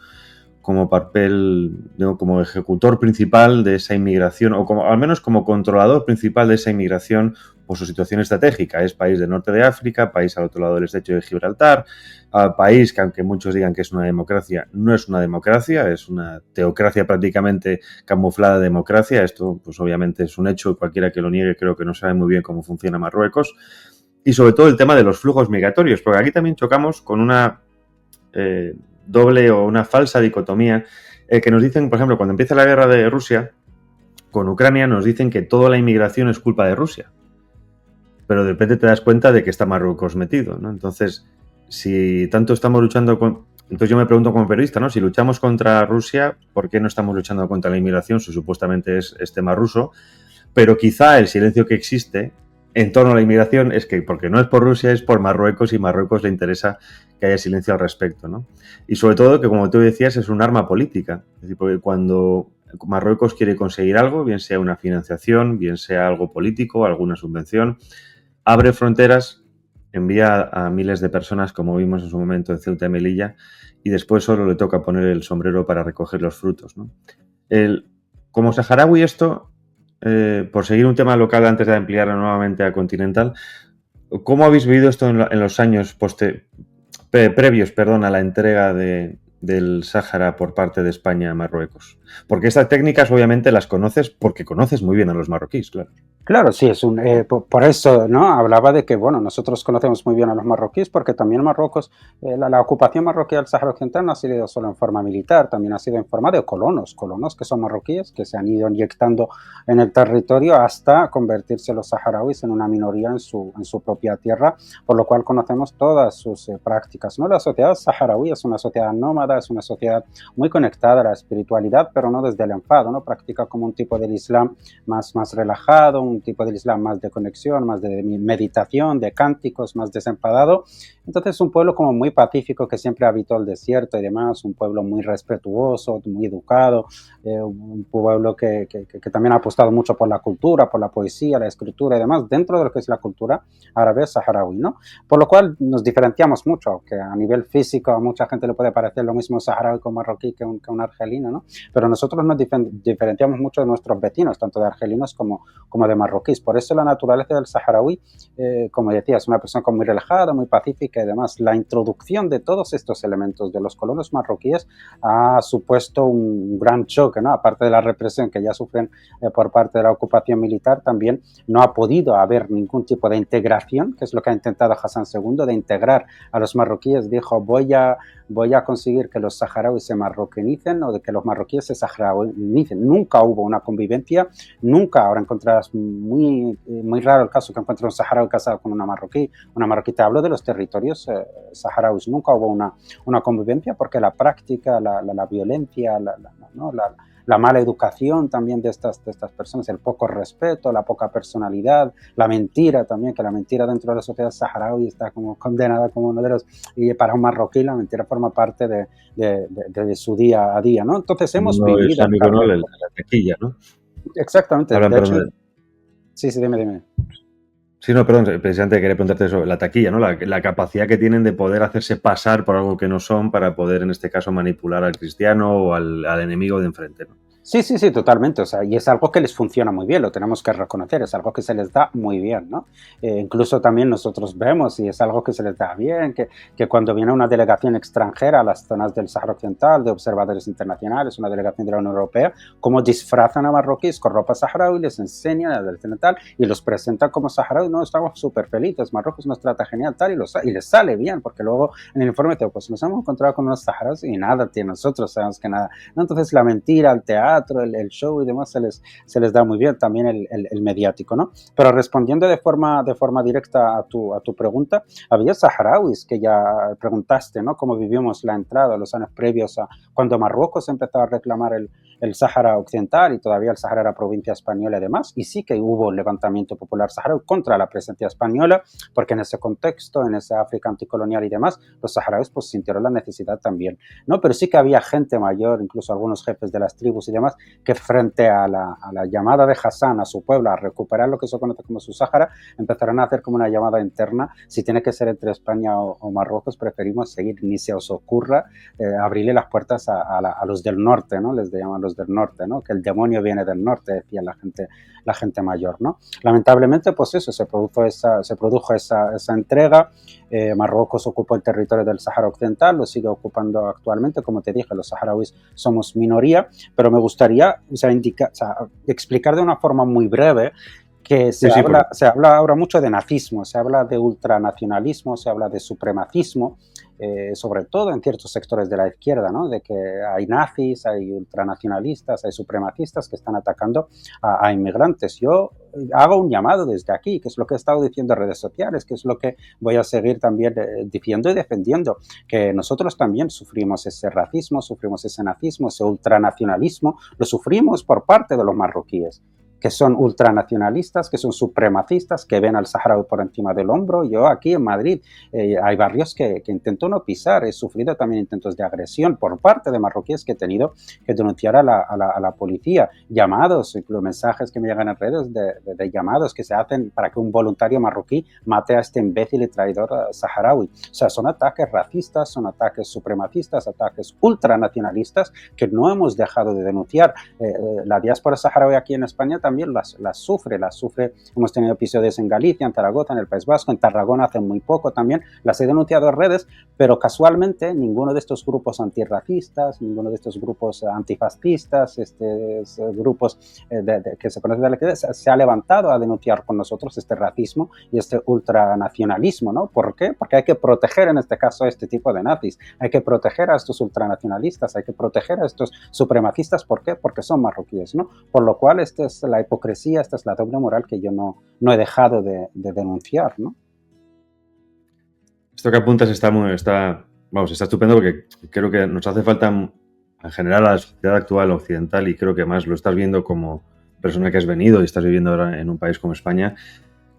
como papel, ¿no? Como ejecutor principal de esa inmigración, o al menos como controlador principal de esa inmigración por su situación estratégica. Es país del norte de África, país al otro lado del estrecho de Gibraltar, país que, aunque muchos digan que es una democracia, no es una democracia, es una teocracia prácticamente camuflada de democracia. Esto pues obviamente es un hecho, cualquiera que lo niegue creo que no sabe muy bien cómo funciona Marruecos. Y sobre todo el tema de los flujos migratorios, porque aquí también chocamos con una doble o una falsa dicotomía que nos dicen, por ejemplo, cuando empieza la guerra de Rusia con Ucrania, nos dicen que toda la inmigración es culpa de Rusia, pero de repente te das cuenta de que está Marruecos metido, ¿no? Entonces, si tanto estamos luchando entonces yo me pregunto como periodista, ¿no? Si luchamos contra Rusia, ¿por qué no estamos luchando contra la inmigración? Si supuestamente es tema ruso, pero quizá el silencio que existe en torno a la inmigración es que, porque no es por Rusia, es por Marruecos, y Marruecos le interesa que haya silencio al respecto, ¿no? Y sobre todo que, como tú decías, es un arma política. Es decir, porque cuando Marruecos quiere conseguir algo, bien sea una financiación, bien sea algo político, alguna subvención, abre fronteras, envía a miles de personas, como vimos en su momento en Ceuta y Melilla, y después solo le toca poner el sombrero para recoger los frutos, ¿no? Como saharaui esto, por seguir un tema local antes de ampliarlo nuevamente a continental, ¿cómo habéis vivido esto en los años previos a la entrega del Sáhara por parte de España a Marruecos? Porque estas técnicas obviamente las conoces porque conoces muy bien a los marroquíes, claro. Claro, sí, por eso, ¿no? Hablaba de que, bueno, nosotros conocemos muy bien a los marroquíes porque también Marruecos, la ocupación marroquí del Sáhara Occidental no ha sido solo en forma militar, también ha sido en forma de colonos que son marroquíes, que se han ido inyectando en el territorio hasta convertirse los saharauis en una minoría en su propia tierra, por lo cual conocemos todas sus prácticas, ¿no? La sociedad saharaui es una sociedad nómada, calmada, es una sociedad muy conectada a la espiritualidad, pero no desde el enfado, ¿no? Practica como un tipo del Islam más relajado, un tipo del Islam más de conexión, más de meditación, de cánticos, más desenfadado. Entonces es un pueblo como muy pacífico que siempre habitó el desierto y demás, un pueblo muy respetuoso, muy educado, un pueblo que también ha apostado mucho por la cultura, por la poesía, la escritura y demás, dentro de lo que es la cultura árabe saharaui, ¿no? Por lo cual nos diferenciamos mucho, aunque a nivel físico a mucha gente le puede parecer lo mismo saharaui como marroquí que un argelino, ¿no? Pero nosotros nos diferenciamos mucho de nuestros vecinos, tanto de argelinos como de marroquíes. Por eso la naturaleza del saharaui, como decía, es una persona muy relajada, muy pacífica y demás. La introducción de todos estos elementos de los colonos marroquíes ha supuesto un gran choque, ¿no? Aparte de la represión que ya sufren por parte de la ocupación militar, también no ha podido haber ningún tipo de integración, que es lo que ha intentado Hassan II, de integrar a los marroquíes. Dijo, voy a conseguir que los saharauis se marroquinicen o de que los marroquíes se saharauicen. Nunca hubo una convivencia, nunca. Ahora encontrarás muy raro el caso que encuentres un saharaui casado con una marroquí. Te hablo de los territorios saharauis. Nunca hubo una convivencia porque la práctica, la violencia, la mala educación también de estas personas, el poco respeto, la poca personalidad, la mentira también, que la mentira dentro de la sociedad saharaui está como condenada como uno de los, y para un marroquí la mentira forma parte de su día a día, ¿no? Entonces hemos vivido... Islámico, ¿no? La taquilla, ¿no? Exactamente. Hablan, de hecho, sí, dime. Sí, no, perdón, precisamente quería preguntarte eso, la taquilla, ¿no? La capacidad que tienen de poder hacerse pasar por algo que no son para poder, en este caso, manipular al cristiano o al enemigo de enfrente, ¿no? Sí, totalmente. O sea, y es algo que les funciona muy bien, lo tenemos que reconocer, es algo que se les da muy bien, ¿no? Incluso también nosotros vemos, y es algo que se les da bien, que cuando viene una delegación extranjera a las zonas del Sáhara Occidental, de observadores internacionales, una delegación de la Unión Europea, cómo disfrazan a marroquíes con ropa saharaui, les enseñan a la occidental y los presentan como saharaui. No, estamos súper felices, Marruecos nos trata genial, tal, y les sale bien, porque luego en el informe te digo, pues nos hemos encontrado con unos saharauis y nada, nosotros sabemos que nada, ¿no? Entonces la mentira, el teatro, el show y demás se les da muy bien, también el mediático, ¿no? Pero respondiendo de forma directa a tu pregunta, había saharauis que ya preguntaste, ¿no? Cómo vivimos la entrada los años previos a cuando Marruecos empezó a reclamar el Sáhara Occidental y todavía el Sáhara era provincia española y demás, y sí que hubo levantamiento popular saharaui contra la presencia española, porque en ese contexto, en esa África anticolonial y demás, los saharauis pues sintieron la necesidad también, ¿no? Pero sí que había gente mayor, incluso algunos jefes de las tribus y demás, que frente a la llamada de Hassan a su pueblo a recuperar lo que se conoce como su Sáhara, empezaron a hacer como una llamada interna, si tiene que ser entre España o Marruecos, preferimos seguir, ni se os ocurra abrirle las puertas a los del norte, ¿no? Les llaman los del norte, ¿no? Que el demonio viene del norte, decía la gente mayor, ¿no? Lamentablemente, pues eso, se produjo esa entrega. Marruecos ocupó el territorio del Sáhara Occidental, lo sigue ocupando actualmente. Como te dije, los saharauis somos minoría, pero me gustaría explicar de una forma muy breve que se habla ahora mucho de nazismo, se habla de ultranacionalismo, se habla de supremacismo, sobre todo en ciertos sectores de la izquierda, ¿no? De que hay nazis, hay ultranacionalistas, hay supremacistas que están atacando a inmigrantes. Yo hago un llamado desde aquí, que es lo que he estado diciendo en redes sociales, que es lo que voy a seguir también diciendo y defendiendo, que nosotros también sufrimos ese racismo, sufrimos ese nazismo, ese ultranacionalismo, lo sufrimos por parte de los marroquíes, que son ultranacionalistas, que son supremacistas, que ven al saharaui por encima del hombro. Yo aquí en Madrid hay barrios que intento no pisar, he sufrido también intentos de agresión por parte de marroquíes que he tenido que denunciar a la policía, llamados, incluso mensajes que me llegan en redes de llamados que se hacen para que un voluntario marroquí mate a este imbécil y traidor saharaui. O sea, son ataques racistas, son ataques supremacistas, ataques ultranacionalistas que no hemos dejado de denunciar. La diáspora saharaui aquí en España también las sufre. Hemos tenido episodios en Galicia, en Zaragoza, en el País Vasco, en Tarragona hace muy poco también. Las he denunciado en redes, pero casualmente ninguno de estos grupos antirracistas, ninguno de estos grupos antifascistas, grupos que se conocen de la izquierda, se ha levantado a denunciar con nosotros este racismo y este ultranacionalismo, ¿no? ¿Por qué? Porque hay que proteger en este caso a este tipo de nazis, hay que proteger a estos ultranacionalistas, hay que proteger a estos supremacistas. ¿Por qué? Porque son marroquíes, ¿no? Por lo cual esta es la hipocresía, esta es la doble moral que yo no he dejado de denunciar, ¿no? Esto que apuntas está vamos, está estupendo porque creo que nos hace falta en general a la sociedad actual occidental, y creo que más lo estás viendo como persona que has venido y estás viviendo ahora en un país como España.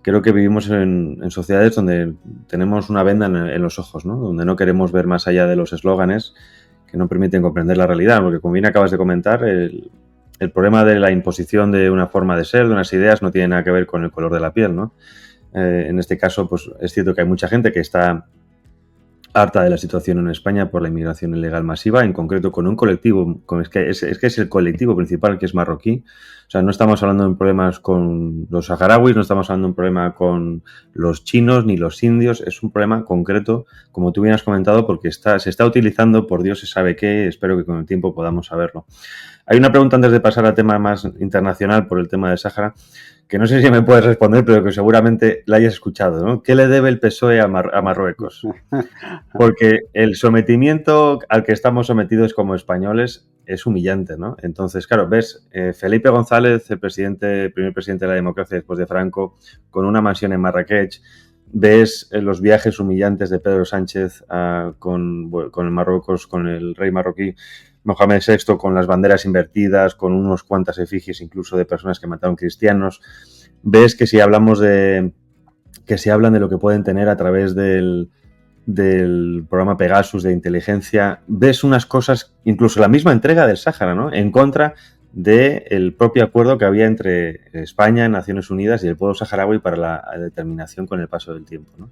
Creo que vivimos en sociedades donde tenemos una venda en los ojos, ¿no? Donde no queremos ver más allá de los eslóganes que no permiten comprender la realidad, porque como bien acabas de comentar, el problema de la imposición de una forma de ser, de unas ideas, no tiene nada que ver con el color de la piel, ¿no? En este caso, pues es cierto que hay mucha gente que está harta de la situación en España por la inmigración ilegal masiva, en concreto con un colectivo, es que es el colectivo principal, que es marroquí. O sea, no estamos hablando de problemas con los saharauis, no estamos hablando de un problema con los chinos ni los indios, es un problema concreto, como tú bien has comentado, porque se está utilizando por Dios se sabe qué, espero que con el tiempo podamos saberlo. Hay una pregunta antes de pasar al tema más internacional por el tema de Sáhara, que no sé si me puedes responder, pero que seguramente la hayas escuchado, ¿no? ¿Qué le debe el PSOE a Marruecos? Porque el sometimiento al que estamos sometidos como españoles es humillante, ¿no? Entonces, claro, ves Felipe González, el primer presidente de la democracia después de Franco, con una mansión en Marrakech. Ves los viajes humillantes de Pedro Sánchez con Marruecos, con el rey marroquí Mohamed VI, con las banderas invertidas, con unos cuantas efigies incluso de personas que mataron cristianos. Ves que si hablan de lo que pueden tener a través del programa Pegasus de inteligencia, ves unas cosas, incluso la misma entrega del Sáhara, ¿no? En contra del propio acuerdo que había entre España, Naciones Unidas y el pueblo saharaui para la determinación con el paso del tiempo, ¿no?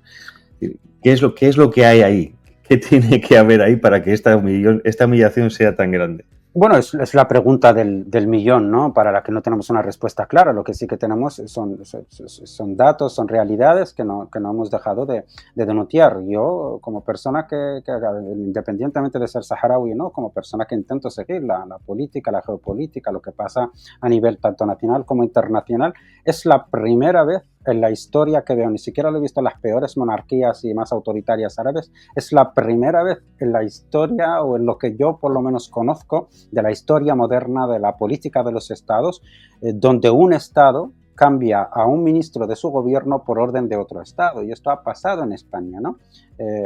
¿Qué es lo que hay ahí? ¿Qué tiene que haber ahí para que esta humillación sea tan grande? Bueno, es la pregunta del millón, ¿no? Para la que no tenemos una respuesta clara. Lo que sí que tenemos son datos, son realidades que no hemos dejado de denunciar. Yo, como persona que independientemente de ser saharaui, ¿no? Como persona que intento seguir la política, la geopolítica, lo que pasa a nivel tanto nacional como internacional, es la primera vez en la historia que veo, ni siquiera lo he visto en las peores monarquías y más autoritarias árabes, es la primera vez en la historia, o en lo que yo por lo menos conozco de la historia moderna de la política de los estados, donde un estado cambia a un ministro de su gobierno por orden de otro estado, y esto ha pasado en España, ¿no?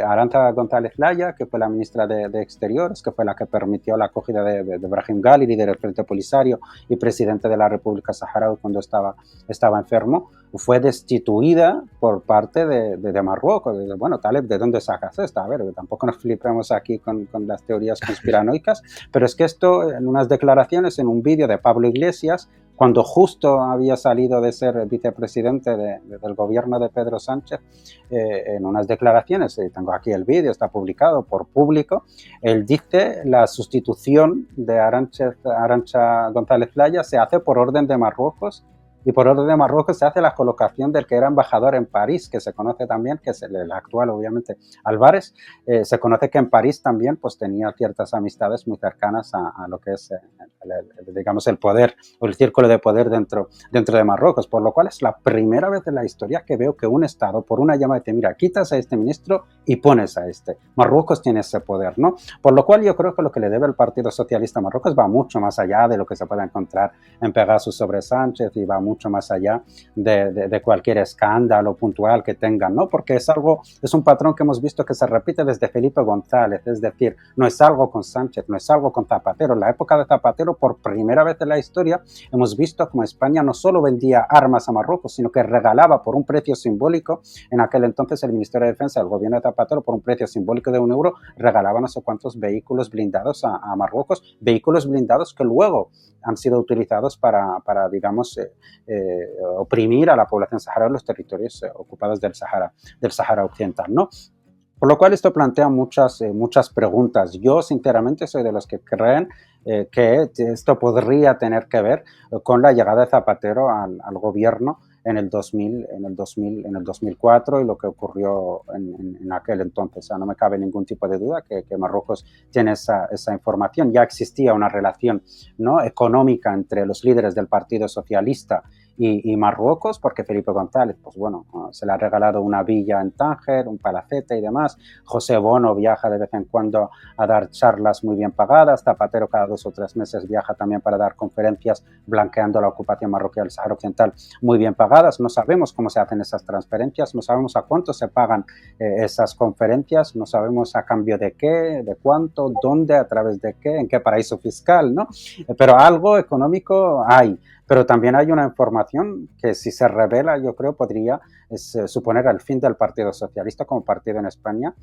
Arantxa González Laya, que fue la ministra de Exteriores, que fue la que permitió la acogida de Brahim Ghali, líder del Frente Polisario y presidente de la República Saharaui cuando estaba enfermo, fue destituida por parte de Marruecos. Bueno, Taleb, ¿de dónde sacas esta? A ver, tampoco nos flipemos aquí con las teorías conspiranoicas, pero es que esto, en unas declaraciones, en un vídeo de Pablo Iglesias, cuando justo había salido de ser vicepresidente del gobierno de Pedro Sánchez, en unas declaraciones, tengo aquí el vídeo, está publicado por Público, él dice: la sustitución de Arantxa González Laya se hace por orden de Marruecos, y por orden de Marruecos se hace la colocación del que era embajador en París, que se conoce también, que es el actual, obviamente, Álvarez. Se conoce que en París también pues tenía ciertas amistades muy cercanas a lo que es, digamos, el poder, o el círculo de poder dentro de Marruecos, por lo cual es la primera vez en la historia que veo que un Estado, por una llamada, dice: mira, quitas a este ministro y pones a este. Marruecos tiene ese poder, ¿no? Por lo cual yo creo que lo que le debe el Partido Socialista a Marruecos va mucho más allá de lo que se pueda encontrar en Pegasus sobre Sánchez, y va mucho más allá de cualquier escándalo puntual que tengan, ¿no? Porque es un patrón que hemos visto que se repite desde Felipe González, es decir, no es algo con Sánchez, no es algo con Zapatero. En la época de Zapatero, por primera vez en la historia, hemos visto como España no solo vendía armas a Marruecos, sino que regalaba por un precio simbólico. En aquel entonces el Ministerio de Defensa del gobierno de Zapatero, por un precio simbólico de €1, regalaba no sé cuántos vehículos blindados a Marruecos, vehículos blindados que luego han sido utilizados para digamos, oprimir a la población saharaui en los territorios ocupados del Sahara Occidental, ¿no? Por lo cual esto plantea muchas preguntas. Yo sinceramente soy de los que creen que esto podría tener que ver con la llegada de Zapatero al gobierno en el 2004 y lo que ocurrió en aquel entonces. O sea, no me cabe ningún tipo de duda que Marruecos tiene esa información. Ya existía una relación, ¿no?, económica entre los líderes del Partido Socialista y Marruecos, porque Felipe González, pues bueno, se le ha regalado una villa en Tánger, un palacete y demás. José Bono viaja de vez en cuando a dar charlas muy bien pagadas. Zapatero cada 2 o 3 meses viaja también para dar conferencias blanqueando la ocupación marroquí del Sáhara Occidental muy bien pagadas. No sabemos cómo se hacen esas transferencias, no sabemos a cuánto se pagan esas conferencias, no sabemos a cambio de qué, de cuánto, dónde, a través de qué, en qué paraíso fiscal, ¿no? Pero algo económico hay. Pero también hay una información que, si se revela, yo creo podría suponer el fin del Partido Socialista como partido en España,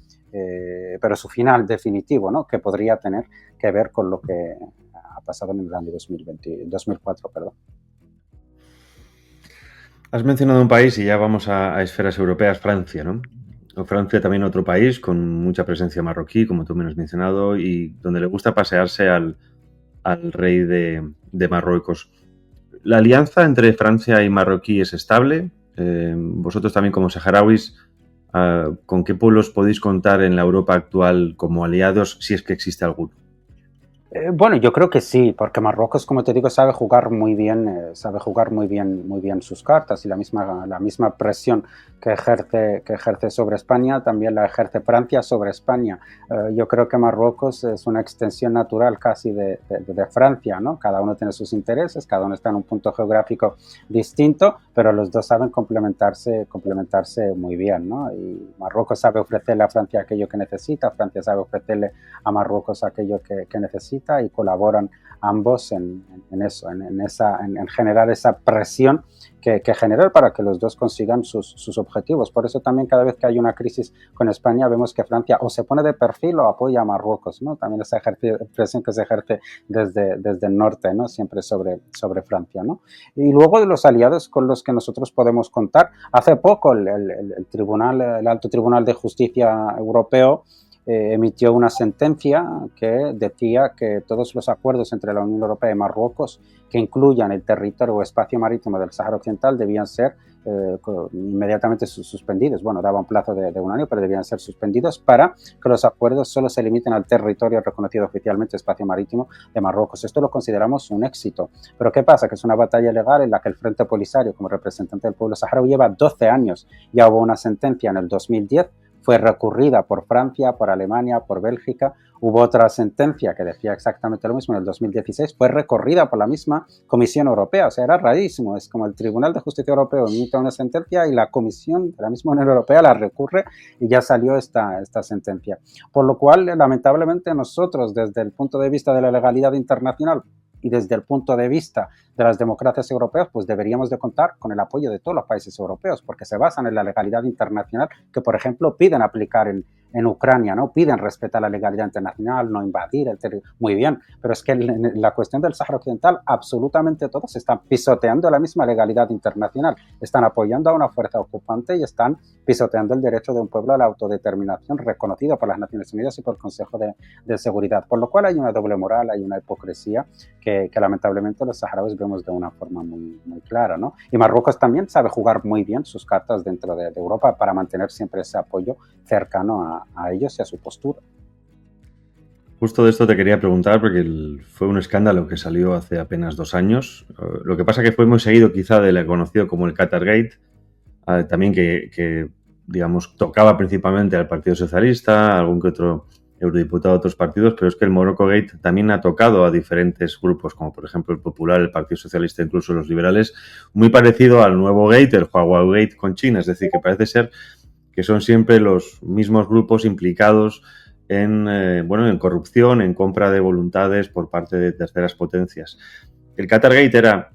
pero su final definitivo, ¿no? Que podría tener que ver con lo que ha pasado en el año 2004. Perdón. Has mencionado un país y ya vamos a esferas europeas, Francia, ¿no? Francia también otro país con mucha presencia marroquí, como tú me has mencionado, y donde le gusta pasearse al rey de Marruecos. ¿La alianza entre Francia y Marroquí es estable? Vosotros también como saharauis, ¿con qué pueblos podéis contar en la Europa actual como aliados, si es que existe alguno? Bueno, yo creo que sí, porque Marruecos, como te digo, sabe jugar muy bien sus cartas, y la misma presión que ejerce sobre España también la ejerce Francia sobre España. Yo creo que Marruecos es una extensión natural casi de Francia, ¿no? Cada uno tiene sus intereses, cada uno está en un punto geográfico distinto, pero los dos saben complementarse muy bien, ¿no? Y Marruecos sabe ofrecerle a Francia aquello que necesita, Francia sabe ofrecerle a Marruecos aquello que necesita, y colaboran ambos en eso, en generar esa presión que generar para que los dos consigan sus objetivos. Por eso también cada vez que hay una crisis con España vemos que Francia o se pone de perfil o apoya a Marruecos, ¿no? También esa presión que se ejerce desde el norte, ¿no? Siempre sobre Francia, ¿no? Y luego los aliados con los que nosotros podemos contar. Hace poco el Alto Tribunal de Justicia Europeo emitió una sentencia que decía que todos los acuerdos entre la Unión Europea y Marruecos que incluyan el territorio o espacio marítimo del Sáhara Occidental debían ser inmediatamente suspendidos. Bueno, daba un plazo de 1 año, pero debían ser suspendidos para que los acuerdos solo se limiten al territorio reconocido oficialmente espacio marítimo de Marruecos. Esto lo consideramos un éxito. Pero ¿qué pasa? Que es una batalla legal en la que el Frente Polisario, como representante del pueblo saharaui, lleva 12 años. Ya hubo una sentencia en el 2010, fue recurrida por Francia, por Alemania, por Bélgica. Hubo otra sentencia que decía exactamente lo mismo en el 2016, fue recorrida por la misma Comisión Europea. O sea, era rarísimo. Es como el Tribunal de Justicia Europeo emite una sentencia y la Comisión de la misma Unión Europea la recurre y ya salió esta sentencia. Por lo cual, lamentablemente, nosotros, desde el punto de vista de la legalidad internacional y desde el punto de vista de las democracias europeas, pues deberíamos de contar con el apoyo de todos los países europeos, porque se basan en la legalidad internacional que, por ejemplo, piden aplicar en Ucrania, ¿no? Piden respetar la legalidad internacional, no invadir el territorio. Muy bien, pero es que en la cuestión del Sáhara Occidental absolutamente todos están pisoteando la misma legalidad internacional, están apoyando a una fuerza ocupante y están pisoteando el derecho de un pueblo a la autodeterminación reconocido por las Naciones Unidas y por el Consejo de Seguridad, por lo cual hay una doble moral, hay una hipocresía que lamentablemente los saharauis vemos de una forma muy, muy clara, ¿no? Y Marruecos también sabe jugar muy bien sus cartas dentro de Europa para mantener siempre ese apoyo cercano a ellos y a su postura. Justo de esto te quería preguntar porque fue un escándalo que salió hace apenas 2 años. Lo que pasa que fue muy seguido quizá de lo conocido como el Qatargate, también que digamos tocaba principalmente al Partido Socialista, algún que otro eurodiputado de otros partidos, pero es que el Morocco Gate también ha tocado a diferentes grupos, como por ejemplo el Popular, el Partido Socialista, incluso los liberales, muy parecido al nuevo Gate, el Huawei Gate con China, es decir, que parece ser que son siempre los mismos grupos implicados en corrupción, en compra de voluntades por parte de terceras potencias. El Qatargate era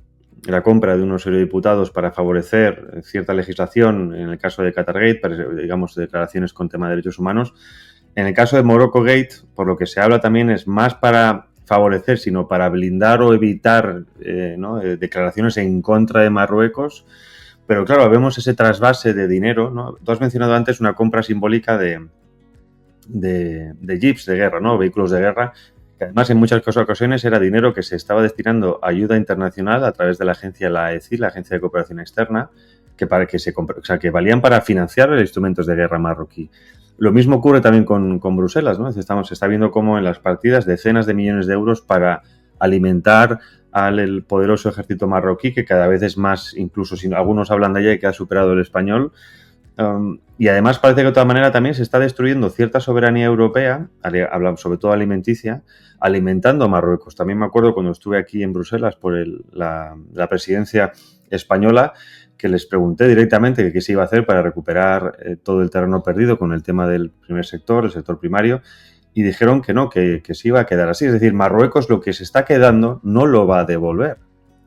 la compra de unos eurodiputados para favorecer cierta legislación, en el caso de Qatargate, para, digamos, declaraciones con tema de derechos humanos. En el caso de Morocco Gate, por lo que se habla también, es más para favorecer, sino para blindar o evitar declaraciones en contra de Marruecos. Pero claro, vemos ese trasvase de dinero, ¿no? Tú has mencionado antes una compra simbólica de jeeps de guerra, ¿no? Vehículos de guerra, que además en muchas ocasiones era dinero que se estaba destinando a ayuda internacional a través de la agencia, la ECI, la Agencia de Cooperación Externa, que valían para financiar los instrumentos de guerra marroquí. Lo mismo ocurre también con Bruselas, ¿no? Se está viendo cómo en las partidas decenas de millones de euros para alimentar al poderoso ejército marroquí, que cada vez es más, incluso si algunos hablan de ella, que ha superado el español. Y además parece que de otra manera también se está destruyendo cierta soberanía europea, sobre todo alimenticia, alimentando a Marruecos. También me acuerdo cuando estuve aquí en Bruselas por la presidencia española, que les pregunté directamente qué se iba a hacer para recuperar todo el terreno perdido con el tema del primer sector, el sector primario, y dijeron que no, que se iba a quedar así. Es decir, Marruecos lo que se está quedando no lo va a devolver.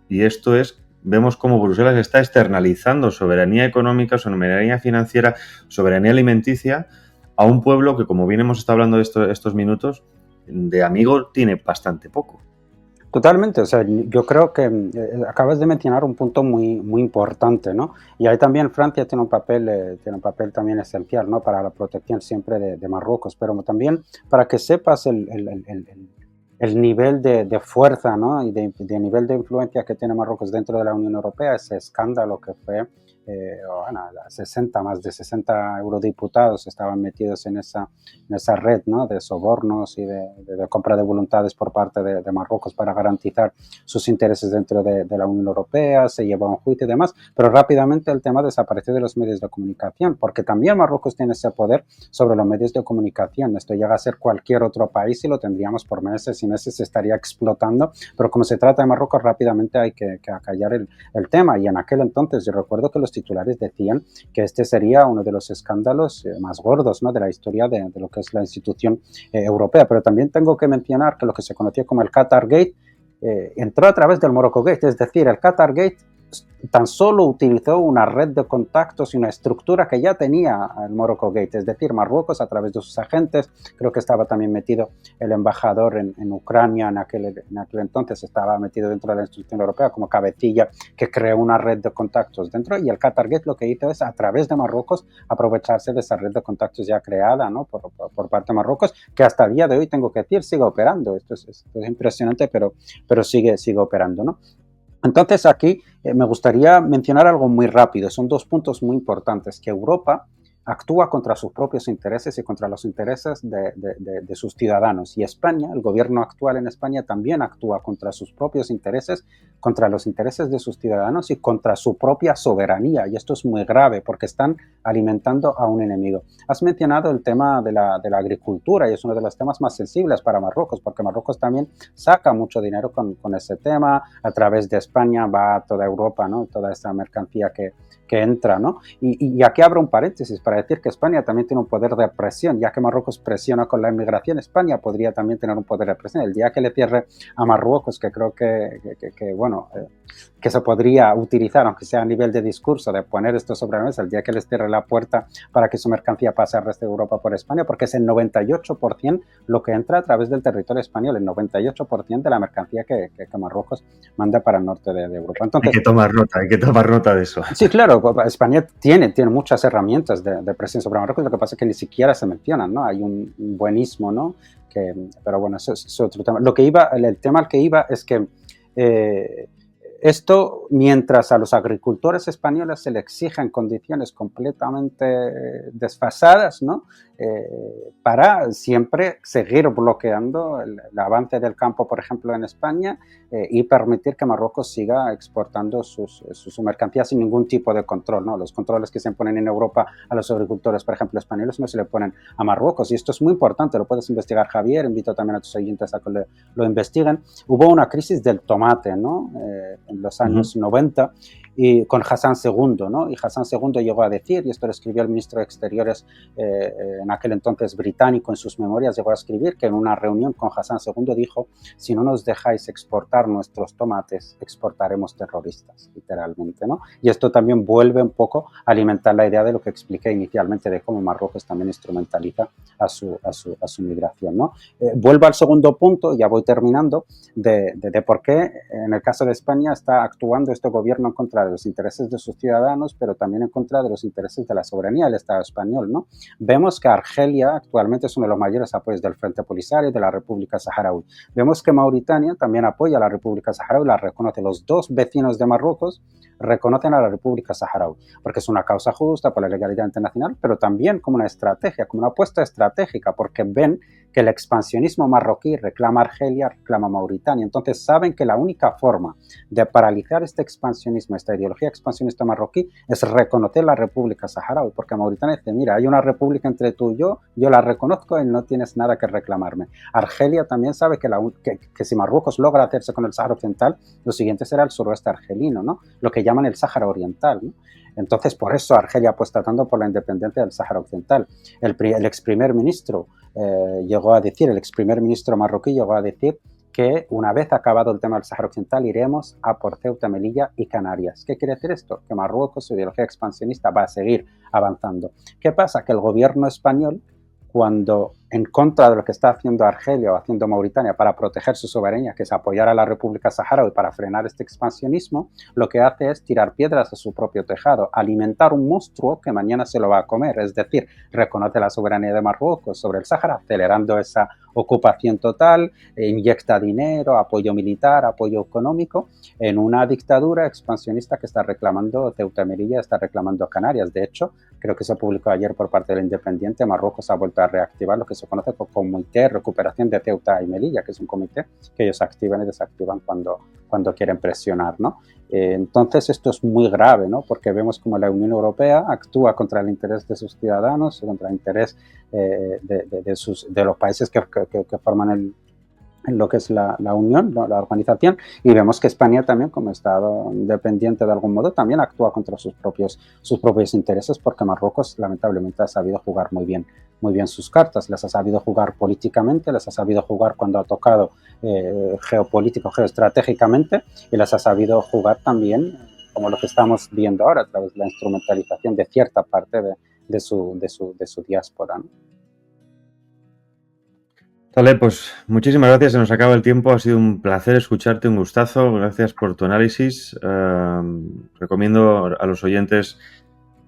Y esto es, vemos cómo Bruselas está externalizando soberanía económica, soberanía financiera, soberanía alimenticia a un pueblo que, como bien hemos estado hablando de estos minutos, de amigo tiene bastante poco. Totalmente, o sea, yo creo que acabas de mencionar un punto muy, muy importante, ¿no? Y ahí también Francia tiene un papel también esencial, ¿no? Para la protección siempre de Marruecos, pero también para que sepas el nivel de fuerza, ¿no? Y de nivel de influencia que tiene Marruecos dentro de la Unión Europea, ese escándalo que fue, más de 60 eurodiputados estaban metidos en esa red, ¿no? De sobornos y de compra de voluntades por parte de Marruecos para garantizar sus intereses dentro de la Unión Europea, se llevó a un juicio y demás, pero rápidamente el tema desapareció de los medios de comunicación, porque también Marruecos tiene ese poder sobre los medios de comunicación. Esto llega a ser cualquier otro país y lo tendríamos por meses y meses, se estaría explotando, pero como se trata de Marruecos, rápidamente hay que acallar el tema. Y en aquel entonces yo recuerdo que los titulares decían que este sería uno de los escándalos más gordos, ¿no? De la historia de lo que es la institución europea. Pero también tengo que mencionar que lo que se conocía como el Qatar Gate entró a través del Morocco Gate, es decir, el Qatar Gate tan solo utilizó una red de contactos y una estructura que ya tenía el Morocco Gate, es decir, Marruecos a través de sus agentes. Creo que estaba también metido el embajador en Ucrania en aquel entonces, estaba metido dentro de la institución europea como cabecilla que creó una red de contactos dentro, y el Qatar Gate lo que hizo es a través de Marruecos aprovecharse de esa red de contactos ya creada, ¿no? por parte de Marruecos, que hasta el día de hoy, tengo que decir, sigue operando. Esto es impresionante, pero sigue operando, ¿no? Entonces aquí me gustaría mencionar algo muy rápido. Son dos puntos muy importantes: que Europa actúa contra sus propios intereses y contra los intereses de sus ciudadanos. Y España, el gobierno actual en España, también actúa contra sus propios intereses, contra los intereses de sus ciudadanos y contra su propia soberanía. Y esto es muy grave porque están alimentando a un enemigo. Has mencionado el tema de la agricultura, y es uno de los temas más sensibles para Marruecos, porque Marruecos también saca mucho dinero con ese tema. A través de España va a toda Europa, ¿no? Toda esa mercancía que entra, ¿no? Y aquí abro un paréntesis para decir que España también tiene un poder de presión. Ya que Marruecos presiona con la inmigración, España podría también tener un poder de presión. El día que le cierre a Marruecos, que creo que se podría utilizar, aunque sea a nivel de discurso, de poner esto sobre la mesa, el día que les cierre la puerta para que su mercancía pase al resto de Europa por España, porque es el 98% lo que entra a través del territorio español, el 98% de la mercancía que Marruecos manda para el norte de Europa. Entonces, hay que tomar nota de eso. Sí, claro, España tiene muchas herramientas de presión sobre Marruecos, lo que pasa es que ni siquiera se mencionan, ¿no? Hay un buenismo, ¿no? Pero bueno, eso es otro tema. El tema al que iba es que esto, mientras a los agricultores españoles se les exigen condiciones completamente desfasadas, ¿no? Para siempre seguir bloqueando el avance del campo, por ejemplo, en España, y permitir que Marruecos siga exportando su mercancía sin ningún tipo de control, ¿no? Los controles que se imponen en Europa a los agricultores, por ejemplo, españoles, no se le ponen a Marruecos, y esto es muy importante. Lo puedes investigar, Javier. Invito también a tus oyentes a que lo investiguen. Hubo una crisis del tomate, ¿no? En los años 90, y con Hassan II, ¿no? Y Hassan II llegó a decir, y esto lo escribió el ministro de Exteriores en aquel entonces británico en sus memorias, llegó a escribir que en una reunión con Hassan II dijo: si no nos dejáis exportar nuestros tomates, exportaremos terroristas, literalmente, ¿no? Y esto también vuelve un poco a alimentar la idea de lo que expliqué inicialmente, de cómo Marruecos también instrumentaliza a su migración, ¿no? Vuelvo al segundo punto, ya voy terminando, de por qué en el caso de España está actuando este gobierno en contra de los intereses de sus ciudadanos, pero también en contra de los intereses de la soberanía del Estado español, ¿no? Vemos que Argelia actualmente es uno de los mayores apoyos del Frente Polisario de la República Saharaui. Vemos que Mauritania también apoya a la República Saharaui, la reconoce. Los dos vecinos de Marruecos reconocen a la República Saharaui, porque es una causa justa por la legalidad internacional, pero también como una estrategia, como una apuesta estratégica, porque ven que el expansionismo marroquí reclama Argelia, reclama Mauritania. Entonces saben que la única forma de paralizar este expansionismo, esta ideología expansionista marroquí, es reconocer la República Saharaui, porque Mauritania dice, mira, hay una república entre tú y yo la reconozco y no tienes nada que reclamarme. Argelia también sabe que si Marruecos logra hacerse con el Sáhara Occidental, lo siguiente será el suroeste argelino, ¿no? Lo que llaman el Sáhara Oriental, ¿no? Entonces, por eso Argelia pues tratando por la independencia del Sáhara Occidental. El ex primer ministro el ex primer ministro marroquí llegó a decir que una vez acabado el tema del Sáhara Occidental iremos a por Ceuta, Melilla y Canarias. ¿Qué quiere decir esto? Que Marruecos, su ideología expansionista, va a seguir avanzando. ¿Qué pasa? Que el gobierno español, cuando en contra de lo que está haciendo Argelia o haciendo Mauritania para proteger su soberanía, que es apoyar a la República Saharaui para frenar este expansionismo, lo que hace es tirar piedras a su propio tejado, alimentar un monstruo que mañana se lo va a comer, es decir, reconoce la soberanía de Marruecos sobre el Sáhara, acelerando esa ocupación total, inyecta dinero, apoyo militar, apoyo económico, en una dictadura expansionista que está reclamando Ceuta y Melilla, está reclamando Canarias. De hecho, creo que se publicó ayer por parte del Independiente, Marruecos ha vuelto a reactivar lo que se conoce como Comité de Recuperación de Ceuta y Melilla, que es un comité que ellos activan y desactivan cuando quieren presionar, ¿no? Entonces esto es muy grave, ¿no? Porque vemos como la Unión Europea actúa contra el interés de sus ciudadanos, contra el interés de los países que forman en lo que es la Unión, ¿no? La organización, y vemos que España también, como Estado independiente de algún modo, también actúa contra sus propios intereses, porque Marruecos lamentablemente ha sabido jugar muy bien sus cartas, les ha sabido jugar políticamente, les ha sabido jugar cuando ha tocado geoestratégicamente, y les ha sabido jugar también, como lo que estamos viendo ahora, a través de la instrumentalización de cierta parte de su diáspora, ¿no? Taleb, pues muchísimas gracias, se nos acaba el tiempo, ha sido un placer escucharte, un gustazo, gracias por tu análisis. Recomiendo a los oyentes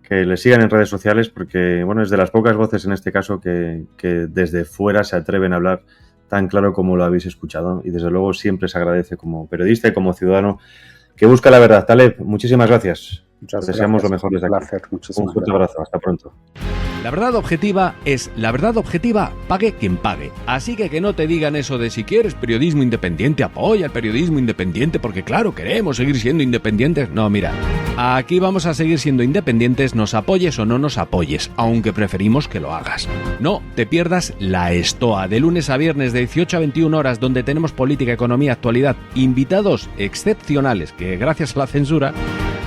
que le sigan en redes sociales porque, bueno, es de las pocas voces en este caso que desde fuera se atreven a hablar tan claro como lo habéis escuchado, y desde luego siempre se agradece como periodista y como ciudadano que busca la verdad. Taleb, muchísimas gracias. Muchas deseamos gracias. lo mejor desde aquí. Placer, un fuerte abrazo, hasta pronto. La verdad objetiva es la verdad objetiva, pague quien pague. Así que no te digan eso de si quieres periodismo independiente, apoya el periodismo independiente, porque claro, queremos seguir siendo independientes. No, mira, aquí vamos a seguir siendo independientes, nos apoyes o no nos apoyes, aunque preferimos que lo hagas. No te pierdas La Estoa, de lunes a viernes de 18 a 21 horas, donde tenemos política, economía, actualidad, invitados excepcionales, que gracias a la censura,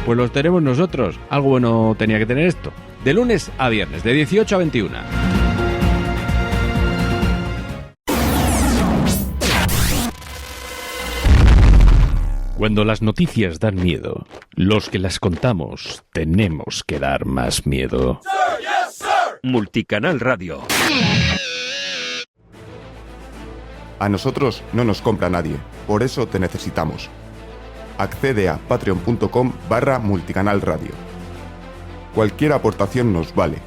pues los tenemos nosotros. Algo bueno tenía que tener esto. De lunes a viernes, de 18 a 21. Cuando las noticias dan miedo, los que las contamos tenemos que dar más miedo. Sir, yes, sir. Multicanal Radio. A nosotros no nos compra nadie, por eso te necesitamos. Accede a patreon.com/multicanalradio. Cualquier aportación nos vale.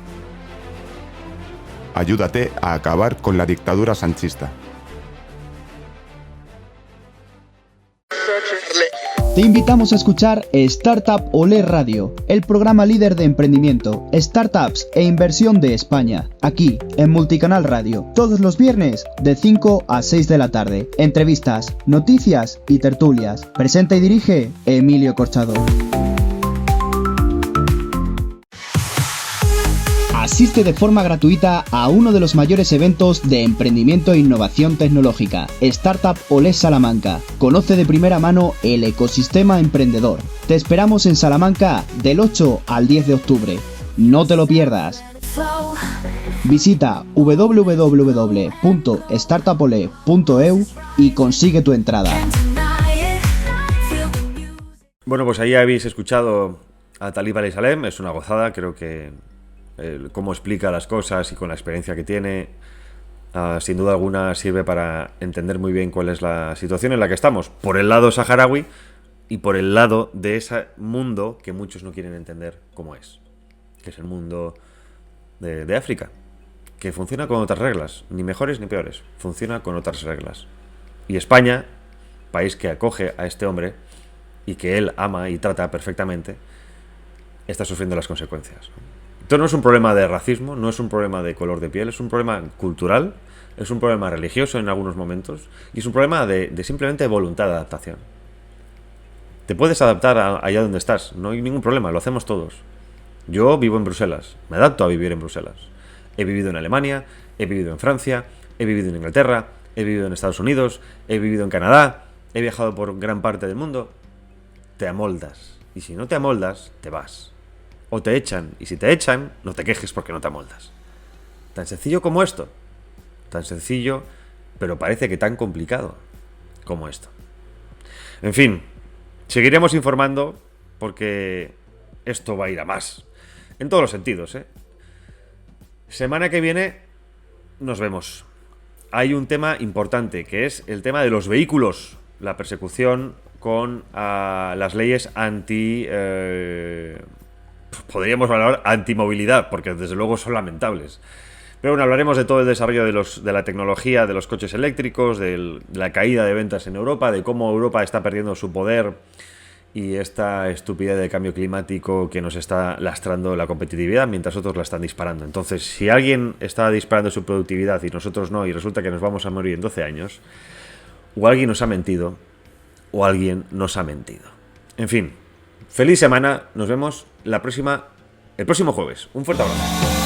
Ayúdate a acabar con la dictadura sanchista. Te invitamos a escuchar Startup Olé Radio, el programa líder de emprendimiento, startups e inversión de España, aquí en Multicanal Radio, todos los viernes de 5 a 6 de la tarde. Entrevistas, noticias y tertulias. Presenta y dirige Emilio Corchado. Asiste de forma gratuita a uno de los mayores eventos de emprendimiento e innovación tecnológica, Startup Olé Salamanca. Conoce de primera mano el ecosistema emprendedor. Te esperamos en Salamanca del 8 al 10 de octubre. No te lo pierdas. Visita www.startupole.eu y consigue tu entrada. Bueno, pues ahí habéis escuchado a Talib Aleyhisselam, es una gozada, creo que cómo explica las cosas y con la experiencia que tiene, sin duda alguna sirve para entender muy bien cuál es la situación en la que estamos, por el lado saharaui y por el lado de ese mundo que muchos no quieren entender cómo es, que es el mundo de África, que funciona con otras reglas, ni mejores ni peores, funciona con otras reglas. Y España, país que acoge a este hombre y que él ama y trata perfectamente, está sufriendo las consecuencias. Esto no es un problema de racismo, no es un problema de color de piel, es un problema cultural, es un problema religioso en algunos momentos y es un problema de simplemente voluntad de adaptación. Te puedes adaptar allá donde estás, no hay ningún problema, lo hacemos todos. Yo vivo en Bruselas, me adapto a vivir en Bruselas. He vivido en Alemania, he vivido en Francia, he vivido en Inglaterra, he vivido en Estados Unidos, he vivido en Canadá, he viajado por gran parte del mundo. Te amoldas. Y si no te amoldas, te vas. O te echan. Y si te echan, no te quejes porque no te amoldas. Tan sencillo como esto. Tan sencillo, pero parece que tan complicado como esto. En fin, seguiremos informando porque esto va a ir a más. En todos los sentidos, ¿eh? Semana que viene nos vemos. Hay un tema importante, que es el tema de los vehículos. La persecución con las leyes podríamos hablar antimovilidad, porque desde luego son lamentables. Pero bueno, hablaremos de todo el desarrollo de la tecnología, de los coches eléctricos, de la caída de ventas en Europa, de cómo Europa está perdiendo su poder y esta estupidez de cambio climático que nos está lastrando la competitividad mientras otros la están disparando. Entonces, si alguien está disparando su productividad y nosotros no, y resulta que nos vamos a morir en 12 años, o alguien nos ha mentido, o alguien nos ha mentido. En fin, feliz semana, nos vemos el próximo jueves. Un fuerte abrazo.